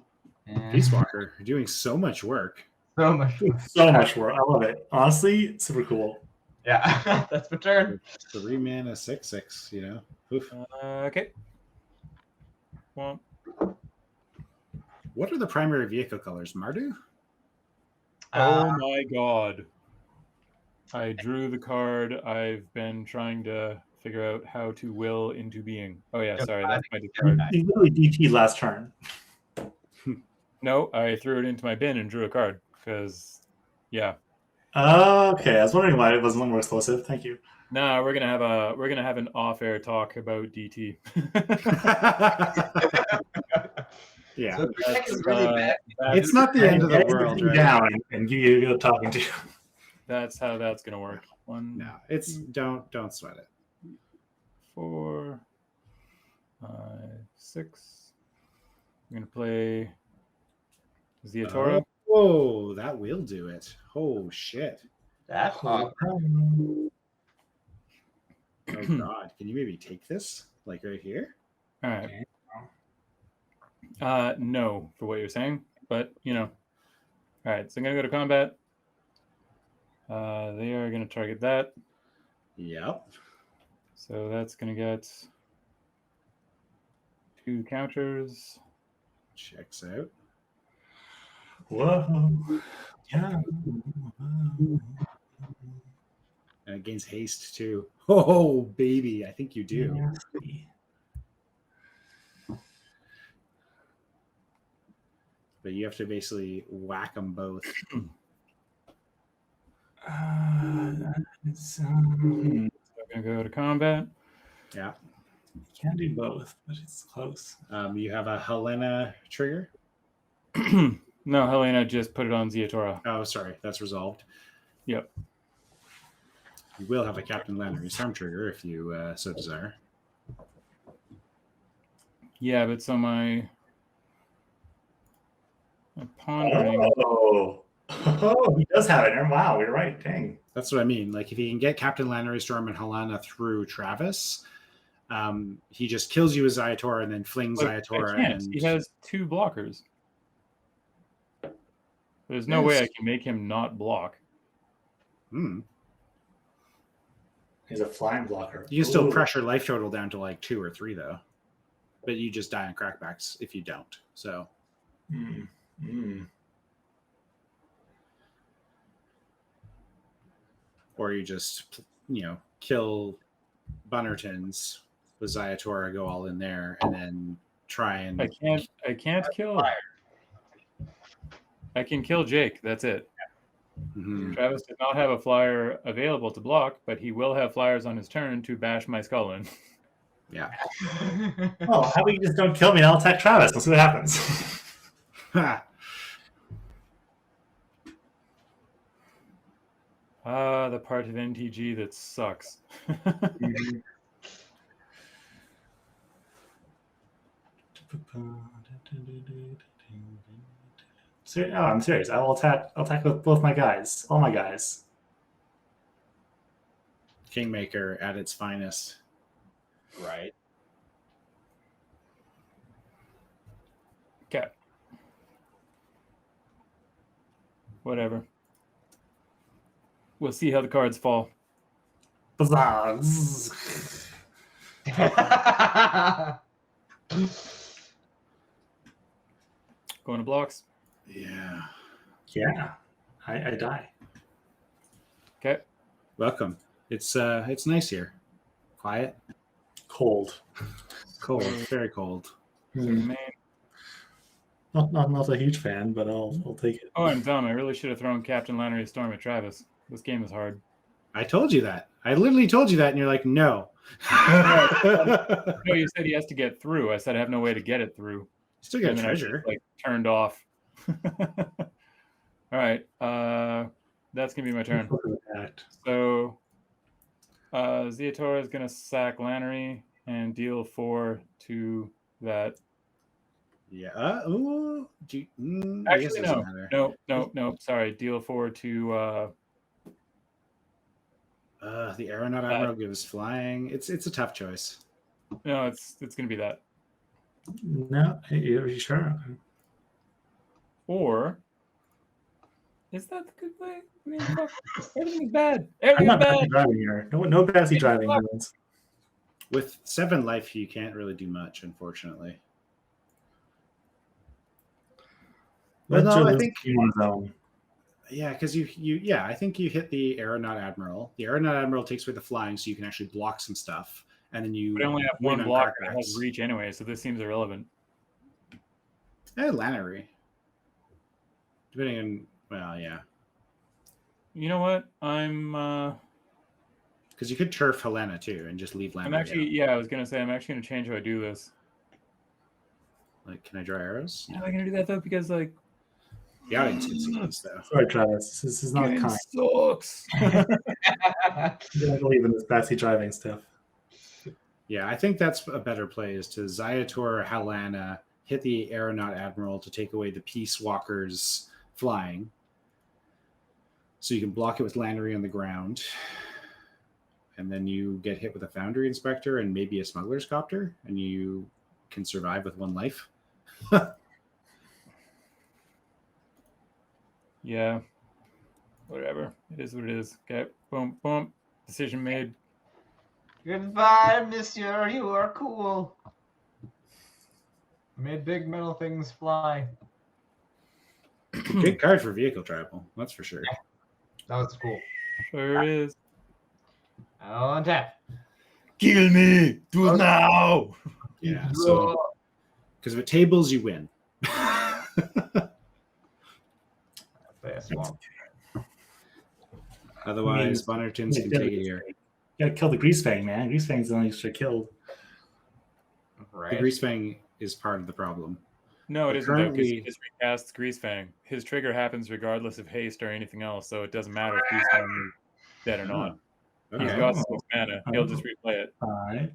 And Peace Walker, you're doing so much work. so much. So much work. I love it. Honestly, super cool. Yeah, that's my turn. 3 mana, 6/6, Oof. Okay. Well, What are the primary vehicle colors? Mardu? oh my god. I drew the card. I've been trying to figure out how to will into being. Oh yeah, sorry, that's my discard. You literally DT last turn. No, I threw it into my bin and drew a card because, yeah. Okay, I was wondering why it wasn't a little more explosive. Thank you. Nah, we're gonna have an off-air talk about DT. Yeah. So if your deck is really bad, It's not the end of the world, right? Down and you go talking to. That's how that's gonna work. No, it's don't sweat it. 4, 5, 6. I'm gonna play Ziatora. Oh, that will do it. Oh shit. that's Oh god. Can you maybe take this? Like right here? All right. No, for what you're saying, but you know. All right, so I'm gonna go to combat. They are gonna target that. Yep. So that's gonna get 2 counters. Checks out. Whoa. Yeah. And it gains haste too. Oh baby, I think you do. Nasty. But you have to basically whack them both. It's, So I'm gonna go to combat. Yeah. can't do both, but it's close. You have a Helena trigger. No, Helena just put it on Ziatora. Oh, sorry, that's resolved. Yep. You will have a Captain Lannery Storm trigger if you so desire. Yeah, but so my pondering. Oh, he does have it. Wow, you're right. Dang. That's what I mean. Like if he can get Captain Lannery Storm and Helena through Travis, he just kills you with Ziatora and then flings Ziatora. I can't. And He has 2 blockers. There's no way I can make him not block. He's a flying blocker. You can still pressure life total down to like 2 or 3 though, but you just die on crackbacks if you don't. So. Or you just, kill Bunnertons with Ziatora, go all in there, and then try and. I can't kill. I can kill Jake. That's it. Mm-hmm. Travis did not have a flyer available to block, but he will have flyers on his turn to bash my skull in. Yeah. Oh, how about you just don't kill me and I'll attack Travis? Let's see what happens. The part of MTG that sucks. I'm serious. I will attack. I'll attack with both my guys. All my guys. Kingmaker at its finest. Right. Okay. Whatever. We'll see how the cards fall. Huzzah. Going to blocks. Yeah. Yeah. I die. Okay. Welcome. It's nice here. Quiet. Cold. Cold. Very cold. So main. Not a huge fan, but I'll take it. Oh, I'm dumb. I really should have thrown Captain Lannery Storm at Travis. This game is hard. I told you that. I literally told you that, and you're like, no. No, you said he has to get through. I said I have no way to get it through. Still got And then I treasure. just, turned off. All right. That's gonna be my turn. So Ziatora is gonna sack Lannery and deal 4 to that. Yeah. Ooh. Actually, no. Sorry. Deal 4 to the Aeronaut Admiral gives flying. It's a tough choice. no, it's gonna be that. No, are you sure? Or is that the good play? I mean, fuck, everything's bad. I'm Everything's not bad. driving here. No bassy driving humans. With 7 life, you can't really do much, unfortunately. Well, no, I think zone. Yeah, because I think you hit the Aeronaut Admiral. The Aeronaut Admiral takes away the flying, so you can actually block some stuff, and then you. But I only have win one on block that crackbacks. has reach anyway, so this seems irrelevant. Lannery. Depending on, well, yeah. You know what? I'm Because you could turf Helena too and just leave Lannery. actually, out. I was gonna say I'm actually gonna change how I do this. Like, can I draw arrows? How am I gonna do that though? Because like The audience can see this though. Sorry, Travis. This is not game kind. sucks. I don't believe in this backseat driving stuff. Yeah, I think that's a better play is to Zayator Halana, hit the Aeronaut Admiral to take away the Peace Walker's flying. So you can block it with Landry on the ground. And then you get hit with a Foundry Inspector and maybe a Smuggler's Copter, and you can survive with 1 life. Yeah. Whatever. It is what it is. Okay. Boom, boom. Decision made. Goodbye, monsieur. You are cool. Made big metal things fly. Good card for vehicle travel, that's for sure. That was cool. Sure is. I'll untap. Kill me! Do it now! Yeah, so because if it tables, you win. Otherwise, Bonnertons can take it here. You gotta kill the Greasefang, man. Greasefang's the only should killed. Right. The Greasefang is part of the problem. No, it But isn't though, because currently- he just recasts Greasefang. His trigger happens regardless of haste or anything else, so it doesn't matter if Greasefang is dead or not. He's Okay. got 6 mana. He'll just replay it. Alright.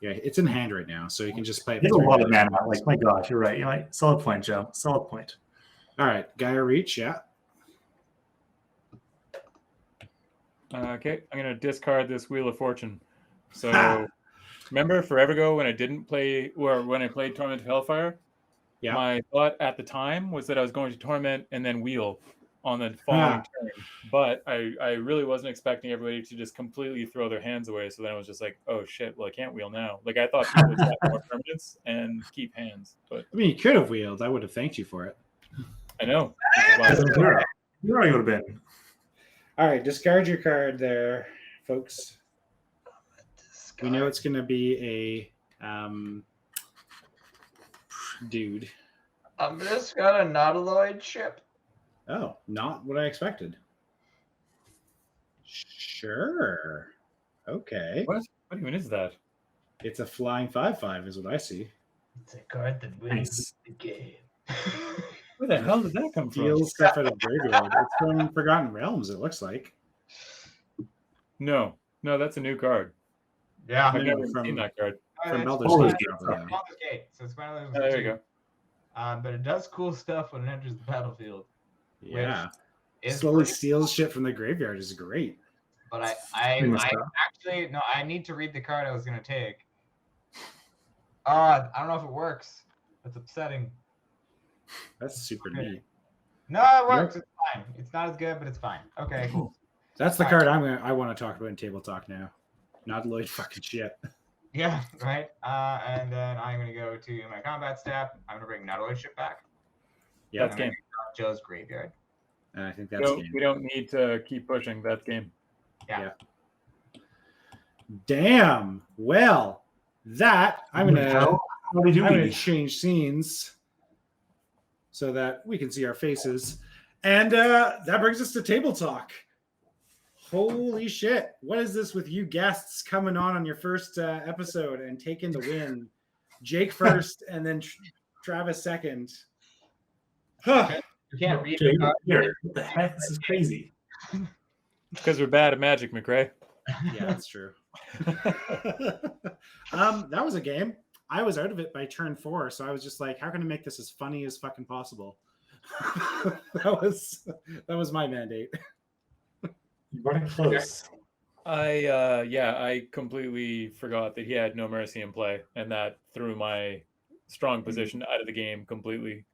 Yeah, it's in hand right now, so you can just play it. He has a for lot of 3 minutes. mana. Like, my gosh, you're right. You're right. Solid point, Joe. Solid point. All right, Gaia Reach, yeah. Okay, I'm gonna discard this Wheel of Fortune. So, Ha! remember forever ago when I didn't play, or when I played Torment of Hellfire? Yeah. My thought at the time was that I was going to Torment and then Wheel on the following turn. But I really wasn't expecting everybody to just completely throw their hands away. So then I was just like, oh shit, well I can't wheel now. Like I thought people would have more permanents and keep hands, but I mean, you could have wheeled. I would have thanked you for it. I know. Which is why I Doesn't said, matter. You already would have been. All right, discard your card there, folks. We know it's going to be a dude. I'm just got a Nautiloid ship. Oh, not what I expected. Sure. Okay. what even is that? It's a flying 5/5 is what I see. It's a card that wins Nice. the game. Where the hell did that come from? Steals stuff out of graveyard. It's from Forgotten Realms, it looks like. No, that's a new card. Yeah. I've never from- seen that card. From Baldur's Baldur's Gate, Gate, probably, sorry. yeah. Baldur's Gate. So it's one of those. Oh, there you go. But it does cool stuff when it enters the battlefield. Yeah. It's Slowly pretty- steals shit from the graveyard is great. But Pretty much so. actually no. I need to read the card I was gonna take. I don't know if it works. That's upsetting. That's super Okay. neat. No, it works. It's fine. It's not as good, but it's fine. Okay, cool. That's the All card I want to talk about in table talk now. Not Lloyd fucking shit. Yeah, right. And then I'm gonna go to my combat step. I'm gonna bring Nautiloid ship back. Yeah, That's I'm gonna game. drop Joe's graveyard. and I think We that's don't, game. we don't need to keep pushing. That's game. Yeah. Damn. Well, that I'm gonna How did you I'm gonna beat? change scenes so that we can see our faces, and that brings us to table talk. Holy shit! What is this with you guests coming on your first episode and taking the win? Jake first, and then Travis second. Huh. You can't read Okay, the card. here. What the heck? This is crazy. Because we're bad at Magic, McRae. Yeah, that's true. That was a game. I was out of it by turn 4, so I was just like, how can I make this as funny as fucking possible? that was my mandate. You're running close. I completely forgot that he had No Mercy in play, and that threw my strong position out of the game completely.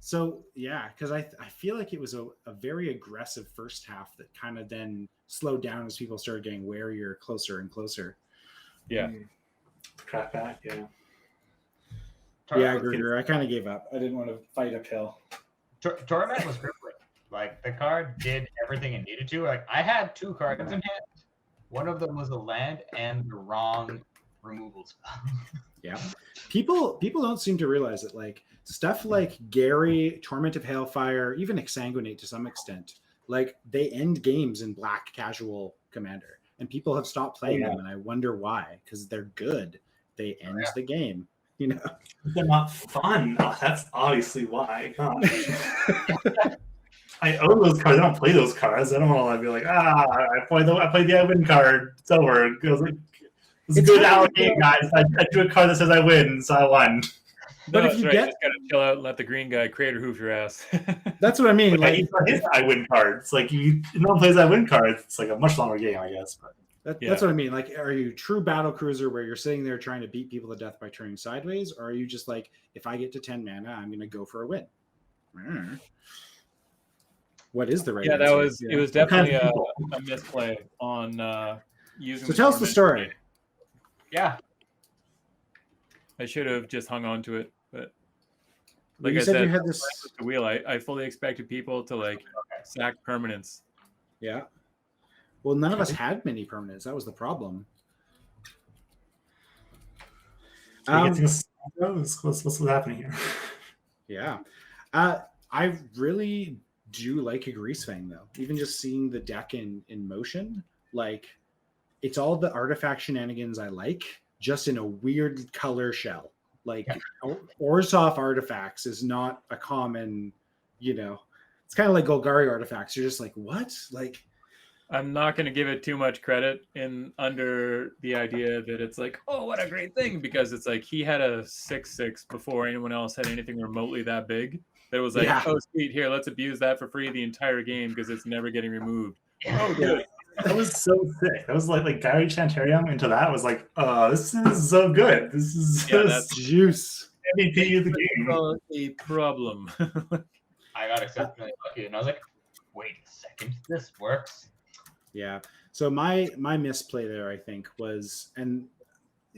So yeah, because I feel like it was a very aggressive first half that kind of then slowed down as people started getting warier closer and closer. Yeah. Crack back, yeah. Yeah, Gruger, I kind of gave up. I didn't want to fight uphill. Torment was perfect. Like the card did everything it needed to. Like I had 2 cards in hand. One of them was a land and the wrong removal spell. Yeah. People don't seem to realize that like stuff like Gary, Torment of Hailfire, even Exsanguinate to some extent, like they end games in black casual commander. And people have stopped playing them, and I wonder why, because they're good. They end the game. You know, They're not fun. Oh, that's obviously why. Gosh. I own those cards. I don't play those cards. I don't want to be like, I played the I win card. It's over. It was like, it's a It's good kind of hour like, game, guys. I drew a card that says I win, so I won. But No, if that's you right. get- You just gotta chill out and let the green guy creator hoof your ass. that's what I mean. Like, Like, his I win cards. Like, no one plays I win cards. It's like a much longer game, I guess. But that's what I mean. Like, are you true battle cruiser where you're sitting there trying to beat people to death by turning sideways, or are you just like, if I get to 10 mana, I'm going to go for a win? What is the right? Yeah, answer? it was definitely a misplay on using. So tell us the story. Yeah. I should have just hung on to it, but Well, like you I said, said, you had this. with the wheel. I fully expected people to like sack permanents. Yeah. Well, none of us had many permanents. That was the problem. What's happening here? Yeah. I really do like a Greasefang, though. Even just seeing the deck in motion, like, it's all the artifact shenanigans I like, just in a weird color shell. Like, Orzhov artifacts is not a common, it's kind of like Golgari artifacts. You're just like, what? Like, I'm not going to give it too much credit under the idea that it's like, oh, what a great thing, because it's like he had a 6/6 before anyone else had anything remotely that big. That was like, oh, sweet, here, let's abuse that for free the entire game because it's never getting removed. Oh, good. That was so sick. That was like Gary Chantarium into that was like, this is so good. This is that's juice. MVP of the game. A problem. I got exceptionally lucky, and I was like, wait a second, this works. Yeah. So my misplay there, I think, was, and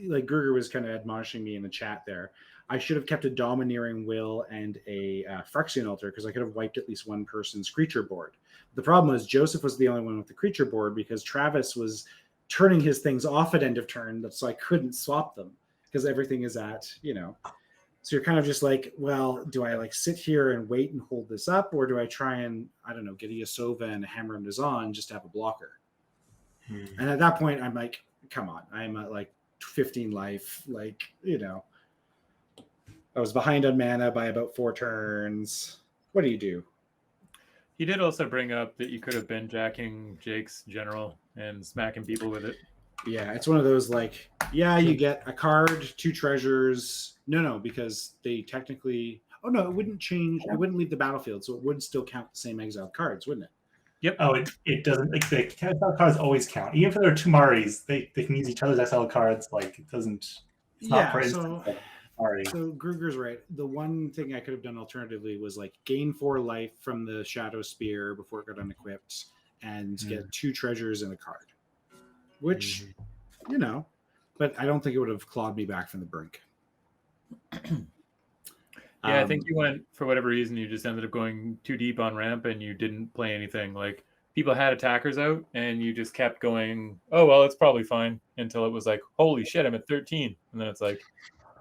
like Gruger was kind of admonishing me in the chat there, I should have kept a Domineering Will and a Phyrexian Altar because I could have wiped at least one person's creature board. The problem was Joseph was the only one with the creature board because Travis was turning his things off at end of turn, so I couldn't swap them because everything is at, So you're kind of just like, well, do I like sit here and wait and hold this up, or do I try and, I don't know, get a Yasova and a Hammer and Dazan just to have a blocker? And at that point, I'm like, come on, I'm at like 15 life, like, I was behind on mana by about 4 turns. What do you do? He did also bring up that you could have been jacking Jake's general and smacking people with it. Yeah, it's one of those like, you get a card, 2 treasures. No, because they technically. Oh no, it wouldn't change. It wouldn't leave the battlefield, so it would still count the same exiled cards, wouldn't it? Yep. Oh, it doesn't. Like the exiled cards always count, even if there are 2 Maris. They can use each other's exiled cards. Like it doesn't. It's not for instance. So Gruger's right. The one thing I could have done alternatively was like gain 4 life from the Shadow Spear before it got unequipped, and get 2 treasures and a card. Which, but I don't think it would have clawed me back from the brink. I think you went, for whatever reason, you just ended up going too deep on ramp and you didn't play anything. Like, people had attackers out and you just kept going, oh, well, it's probably fine, until it was like, holy shit, I'm at 13. And then it's like...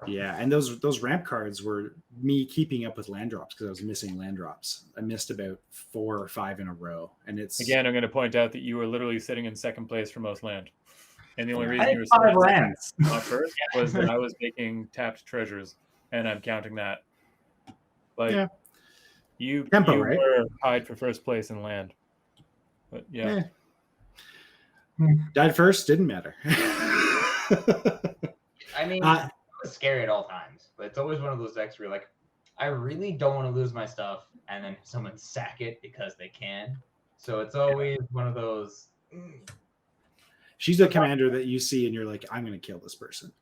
Yeah, and those ramp cards were me keeping up with land drops because I was missing land drops. I missed about 4 or 5 in a row, and it's again. I'm going to point out that you were literally sitting in second place for most land, and the only reason you were 5 lands on first was that I was making tapped treasures, and I'm counting that. Like you right? were tied for first place in land, but died first. Didn't matter. I mean. It's scary at all times, but it's always one of those decks where you're like, I really don't want to lose my stuff, and then someone sack it because they can. So it's always one of those. She's a commander that you see, and you're like, I'm going to kill this person.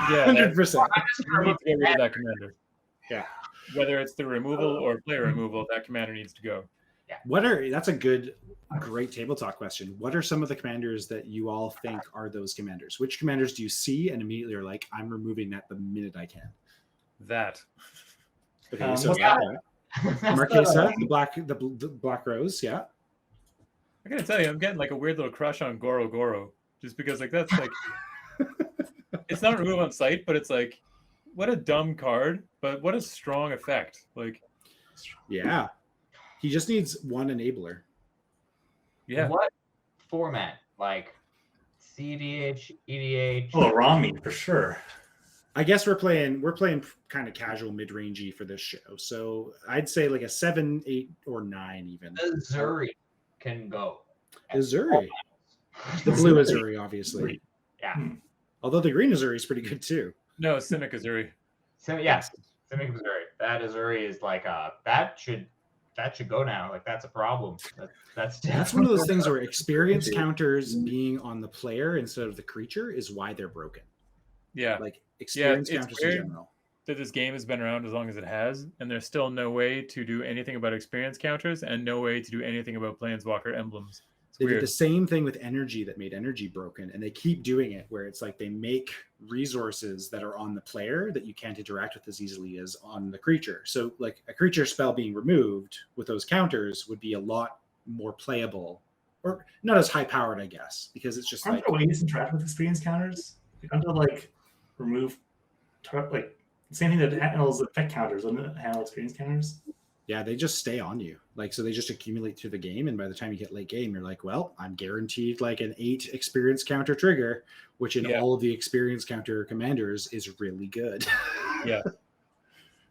Yeah, 100%. You need to get rid of that commander. Yeah, whether it's the removal or player removal, that commander needs to go. Yeah. That's a great table talk question. What are some of the commanders that you all think are those commanders? Which commanders do you see and immediately are like, I'm removing that the minute I can? That. Okay, so Marquesa, the black rose, yeah. I gotta tell you, I'm getting like a weird little crush on Goro, just because like that's like, it's not remove on sight, but it's like, what a dumb card, but what a strong effect. Like, yeah. He just needs 1 enabler. Yeah. What format? Like CDH, EDH? Oh, Rami for sure. I guess we're playing kind of casual mid-rangey for this show. So I'd say like a 7, 8, or 9 even. Azuri can go. Azuri. The blue Azuri, obviously. Yeah. Although the green Azuri is pretty good too. No, Simic Azuri. So yes, Simic Azuri. That Azuri is like that should go now. Like that's a problem. That's one of those things where experience counters being on the player instead of the creature is why they're broken. Yeah. Like experience it's counters in general. That this game has been around as long as it has, and there's still no way to do anything about experience counters and no way to do anything about Planeswalker emblems. They did the same thing with energy that made energy broken, and they keep doing it where it's like they make resources that are on the player that you can't interact with as easily as on the creature. So like a creature spell being removed with those counters would be a lot more playable, or not as high powered, I guess, because it's just Aren't there ways to interact with experience counters? Like, like remove like the same thing that handles effect counters, doesn't it handle experience counters? Yeah, they just stay on you. Like, so they just accumulate through the game. And by the time you hit late game, you're like, well, I'm guaranteed like an 8 experience counter trigger, which in all of the experience counter commanders is really good. Yeah.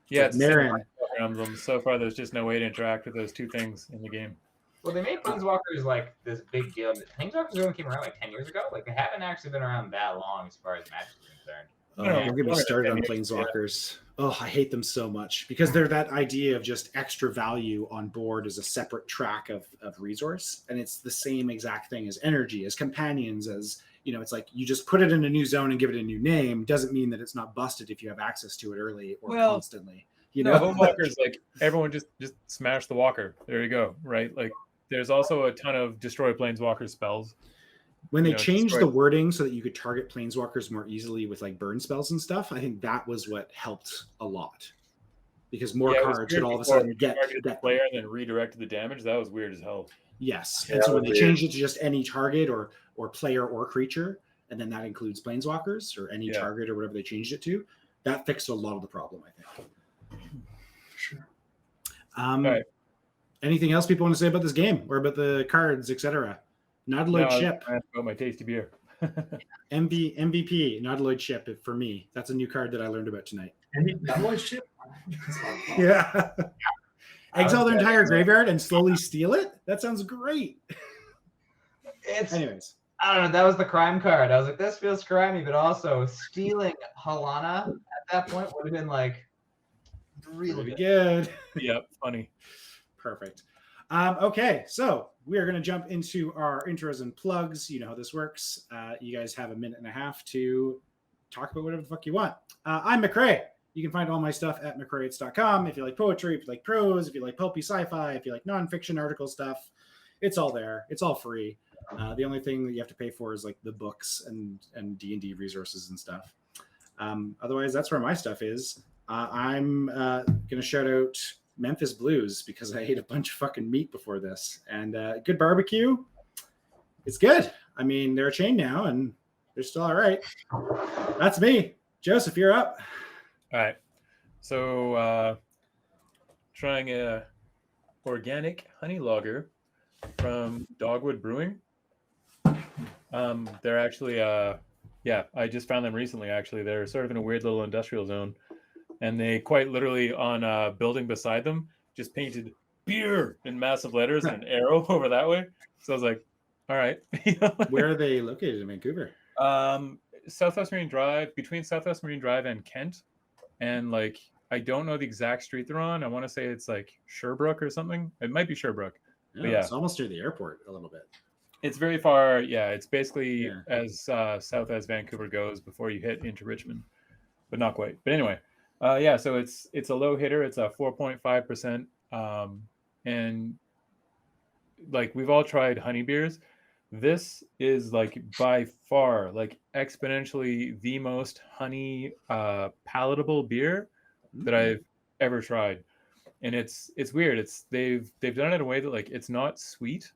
Yeah. It's Marin. Emblems. So far, there's just no way to interact with those two things in the game. Well, they made Planeswalkers like this big deal. Planeswalkers only came around like 10 years ago. Like they haven't actually been around that long as far as Magic is concerned. Oh, don't get me started on Planeswalkers. Oh, I hate them so much because they're that idea of just extra value on board as a separate track of resource. And it's the same exact thing as energy, as companions, as, you know, it's like you just put it in a new zone and give it a new name. Doesn't mean that it's not busted if you have access to it early or constantly. You know, Homewalkers, like everyone just smash the walker. There you go, right? Like there's also a ton of destroy Planeswalker spells. When they changed the wording so that you could target planeswalkers more easily with like burn spells and stuff, I think that was what helped a lot. Because more cards would all of a sudden get the player and then redirected the damage. That was weird as hell. Yes. And so when they changed it to just any target or player or creature, and then that includes planeswalkers or any target or whatever they changed it to, that fixed a lot of the problem, I think. Sure. Right. Anything else people want to say about this game or about the cards, etc.? Nautiloid Ship. I about my tasty beer. MVP, Nautiloid Ship for me. That's a new card that I learned about tonight. Nautiloid Ship? Yeah. Exile their entire graveyard and slowly steal it? That sounds great. Anyways. I don't know. That was the crime card. I was like, this feels crimey, but also stealing Halana at that point would have been like really good. Yeah, funny. Perfect. Okay, so we are going to jump into our intros and plugs. You know how this works. You guys have a minute and a half to talk about whatever the fuck you want. I'm McCrae. You can find all my stuff at mccraeits.com. If you like poetry, if you like prose, if you like pulpy sci-fi, if you like nonfiction article stuff, it's all there. It's all free. The only thing that you have to pay for is like the books and D&D resources and stuff. Otherwise, that's where my stuff is. I'm going to shout out Memphis Blues because I ate a bunch of fucking meat before this, and good barbecue. It's good. I mean, they're a chain now and they're still all right. That's me. Joseph, you're up. All right. So trying a organic honey lager from Dogwood Brewing. They're actually I just found them recently. Actually, they're sort of in a weird little industrial zone. And they quite literally on a building beside them just painted beer in massive letters and an arrow over that way. So I was like, all right. Where are they located in Vancouver? Southwest Marine Drive, between Southwest Marine Drive and Kent. And like, I don't know the exact street they're on. I want to say it's like Sherbrooke or something. It might be Sherbrooke. Oh, yeah. It's almost near the airport a little bit. It's very far. Yeah. It's basically as south as Vancouver goes before you hit into Richmond, but not quite. But anyway. So it's a low hitter. It's a 4.5%. And like we've all tried honey beers. This is like by far like exponentially the most honey palatable beer that I've ever tried. And it's weird. They've done it in a way that like it's not sweet,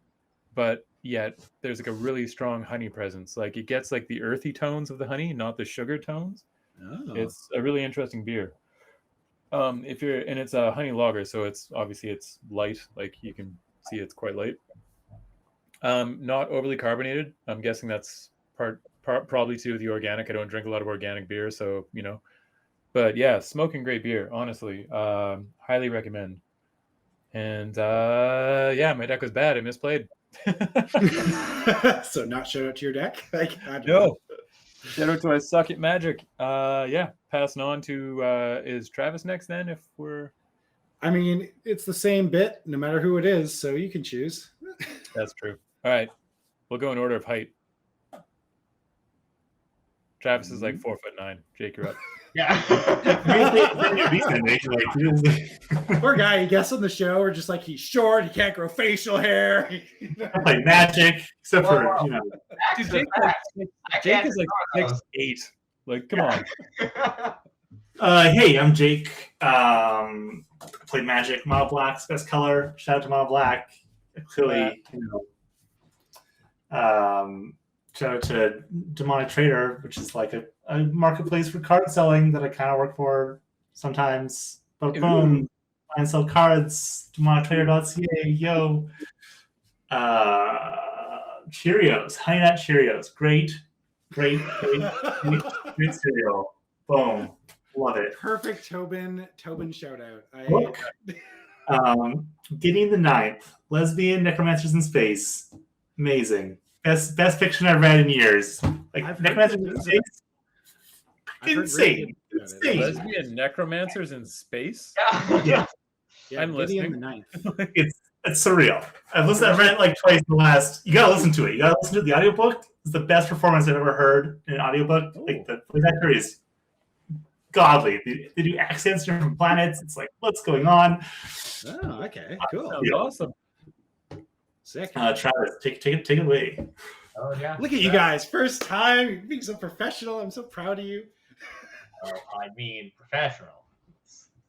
but yet there's like a really strong honey presence. Like it gets like the earthy tones of the honey, not the sugar tones. Oh. It's a really interesting beer. It's a honey lager, so it's light. Like you can see, it's quite light. Not overly carbonated. I'm guessing that's probably to do with the organic. I don't drink a lot of organic beer, so But yeah, smoking great beer, honestly. Highly recommend. And yeah, my deck was bad. I misplayed. So not show out to your deck? Like, I don't No. know. Shout out to I suck at Magic. Yeah, passing on to is Travis next then if we're I mean, it's the same bit no matter who it is, so you can choose. That's true. All right. We'll go in order of height. Travis is like 4'9". Jake, you're up. Yeah. Poor guy, he guests on the show, or just like he's short, he can't grow facial hair. I play Magic, except for Dude, Jake is like 6'8". Like, come on. Hey, I'm Jake. Played Magic. Mono Black's best color. Shout out to Mono Black. Clearly, shout out to Demonic Trader, which is like a marketplace for card selling that I kind of work for sometimes. But boom, buy and sell cards. DemonicTrader.ca. Yo. Cheerios. Honey Nut Cheerios. Great cereal. Boom. Love it. Perfect Tobin shout out. Look. Getting the Ninth. Lesbian Necromancers in Space. Amazing. Best fiction I've read in years. Like Necromancers in Space. Insane. Lesbian necromancers in space? Yeah. I'm listening. The Ninth. It's surreal. I've read it like twice in the last. You gotta listen to it. You gotta listen to the audiobook. It's the best performance I've ever heard in an audiobook. Like the voice actor is godly. They do accents from different planets. It's like, what's going on? Oh, okay, cool. Sounds awesome. Sick. Travis, take it away. Oh yeah. Look at you guys. First time being so professional. I'm so proud of you. I mean, professional.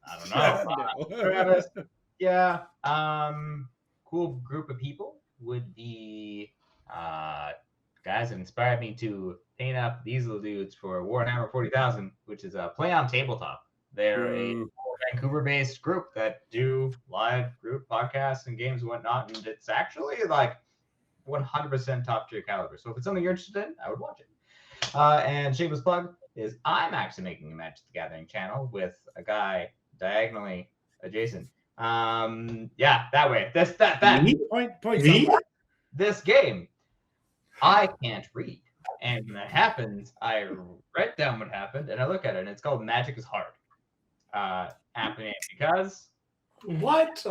I don't know. Travis. Yeah. Cool group of people would be guys that inspired me to paint up these little dudes for Warhammer 40,000, which is a play on tabletop. They're a Vancouver-based group that do live group podcasts and games and whatnot, and it's actually like 100% top tier caliber. So if it's something you're interested in, I would watch it. And shameless plug is I'm actually making a Magic the Gathering channel with a guy diagonally adjacent. Yeah, that way. That Point. this game, I can't read. And when that happens, I write down what happened and I look at it, and it's called Magic is Hard. Happening because what?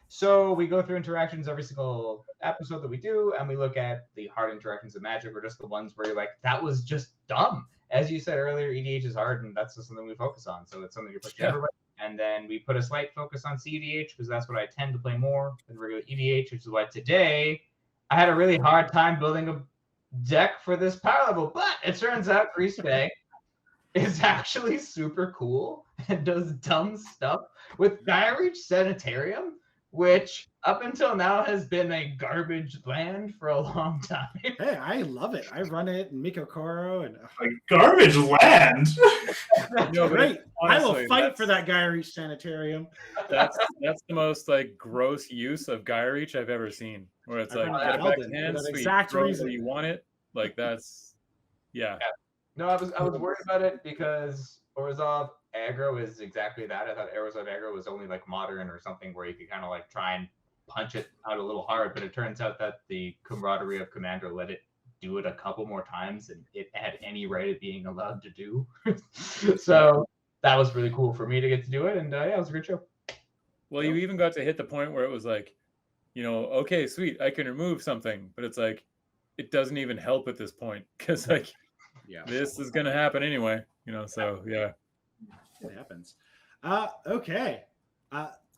So we go through interactions every single episode that we do, and we look at the hard interactions of Magic, or just the ones where you're like, that was just dumb. As you said earlier, EDH is hard, and that's just something we focus on. So it's something you push to everybody. And then we put a slight focus on CEDH, because that's what I tend to play more than regular EDH, which is why today I had a really hard time building a deck for this power level. But it turns out Greasefang is actually super cool and does dumb stuff with Direach Sanitarium, which up until now has been a garbage land for a long time. Hey, I love it. I run it in Miko Koro and garbage land. No, great. Honestly, I will fight for that Direach Sanitarium. That's the most like gross use of Gyreach I've ever seen. Where it's like, get it back in hand, sweet, exact throw it reason where you want it. Like that's No, I was worried about it because Orzhov aggro is exactly that. I thought Orzhov aggro was only like modern or something where you could kind of like try and punch it out a little hard, but it turns out that the camaraderie of Commander let it do it a couple more times, and it had any right of being allowed to do. So that was really cool for me to get to do it, and yeah, it was a great show. Well, you even got to hit the point where it was like, okay, sweet, I can remove something, but it's like it doesn't even help at this point because like this is gonna happen anyway, so yeah. It happens. Okay.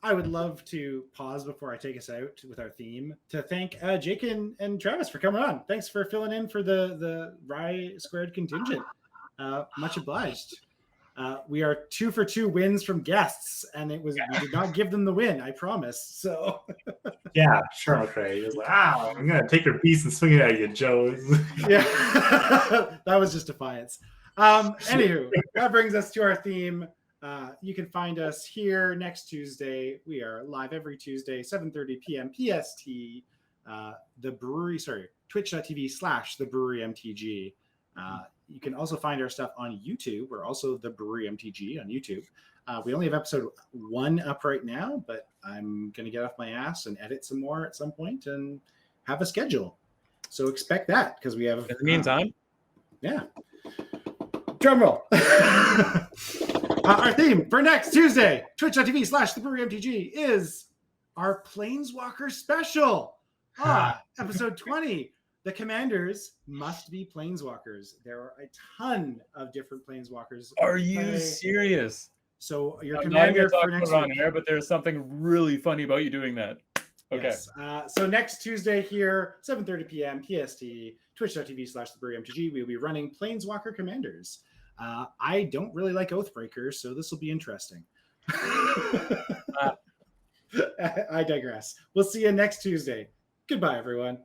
I would love to pause before I take us out with our theme to thank Jake and Travis for coming on. Thanks for filling in for the Rye Squared contingent. Much obliged. We are 2 for 2 wins from guests, and we did not give them the win, I promise. So yeah, sure, okay. He was like, I'm gonna take your piece and swing it at you, Joe. Yeah, that was just defiance. Anywho, that brings us to our theme. You can find us here next Tuesday. We are live every Tuesday, 7:30 p.m. PST. The brewery, twitch.tv/the Brewery MTG. You can also find our stuff on YouTube. We're also the Brewery MTG on YouTube. We only have episode 1 up right now, but I'm going to get off my ass and edit some more at some point and have a schedule. So expect that because we have. In the meantime, yeah. Drum roll. Our theme for next Tuesday, twitch.tv/the Brewery MTG, is our Planeswalker special. Episode 20. The commanders must be planeswalkers. There are a ton of different planeswalkers. are you serious? So your I'm not commander going to talk for about next it on week. air, but there's something really funny about you doing that. Okay. Yes. So next Tuesday here, 7:30 p.m. PST, twitch.tv/the Brewery MTG, we'll be running Planeswalker Commanders. I don't really like Oathbreakers, so this will be interesting. I digress. We'll see you next Tuesday. Goodbye, everyone.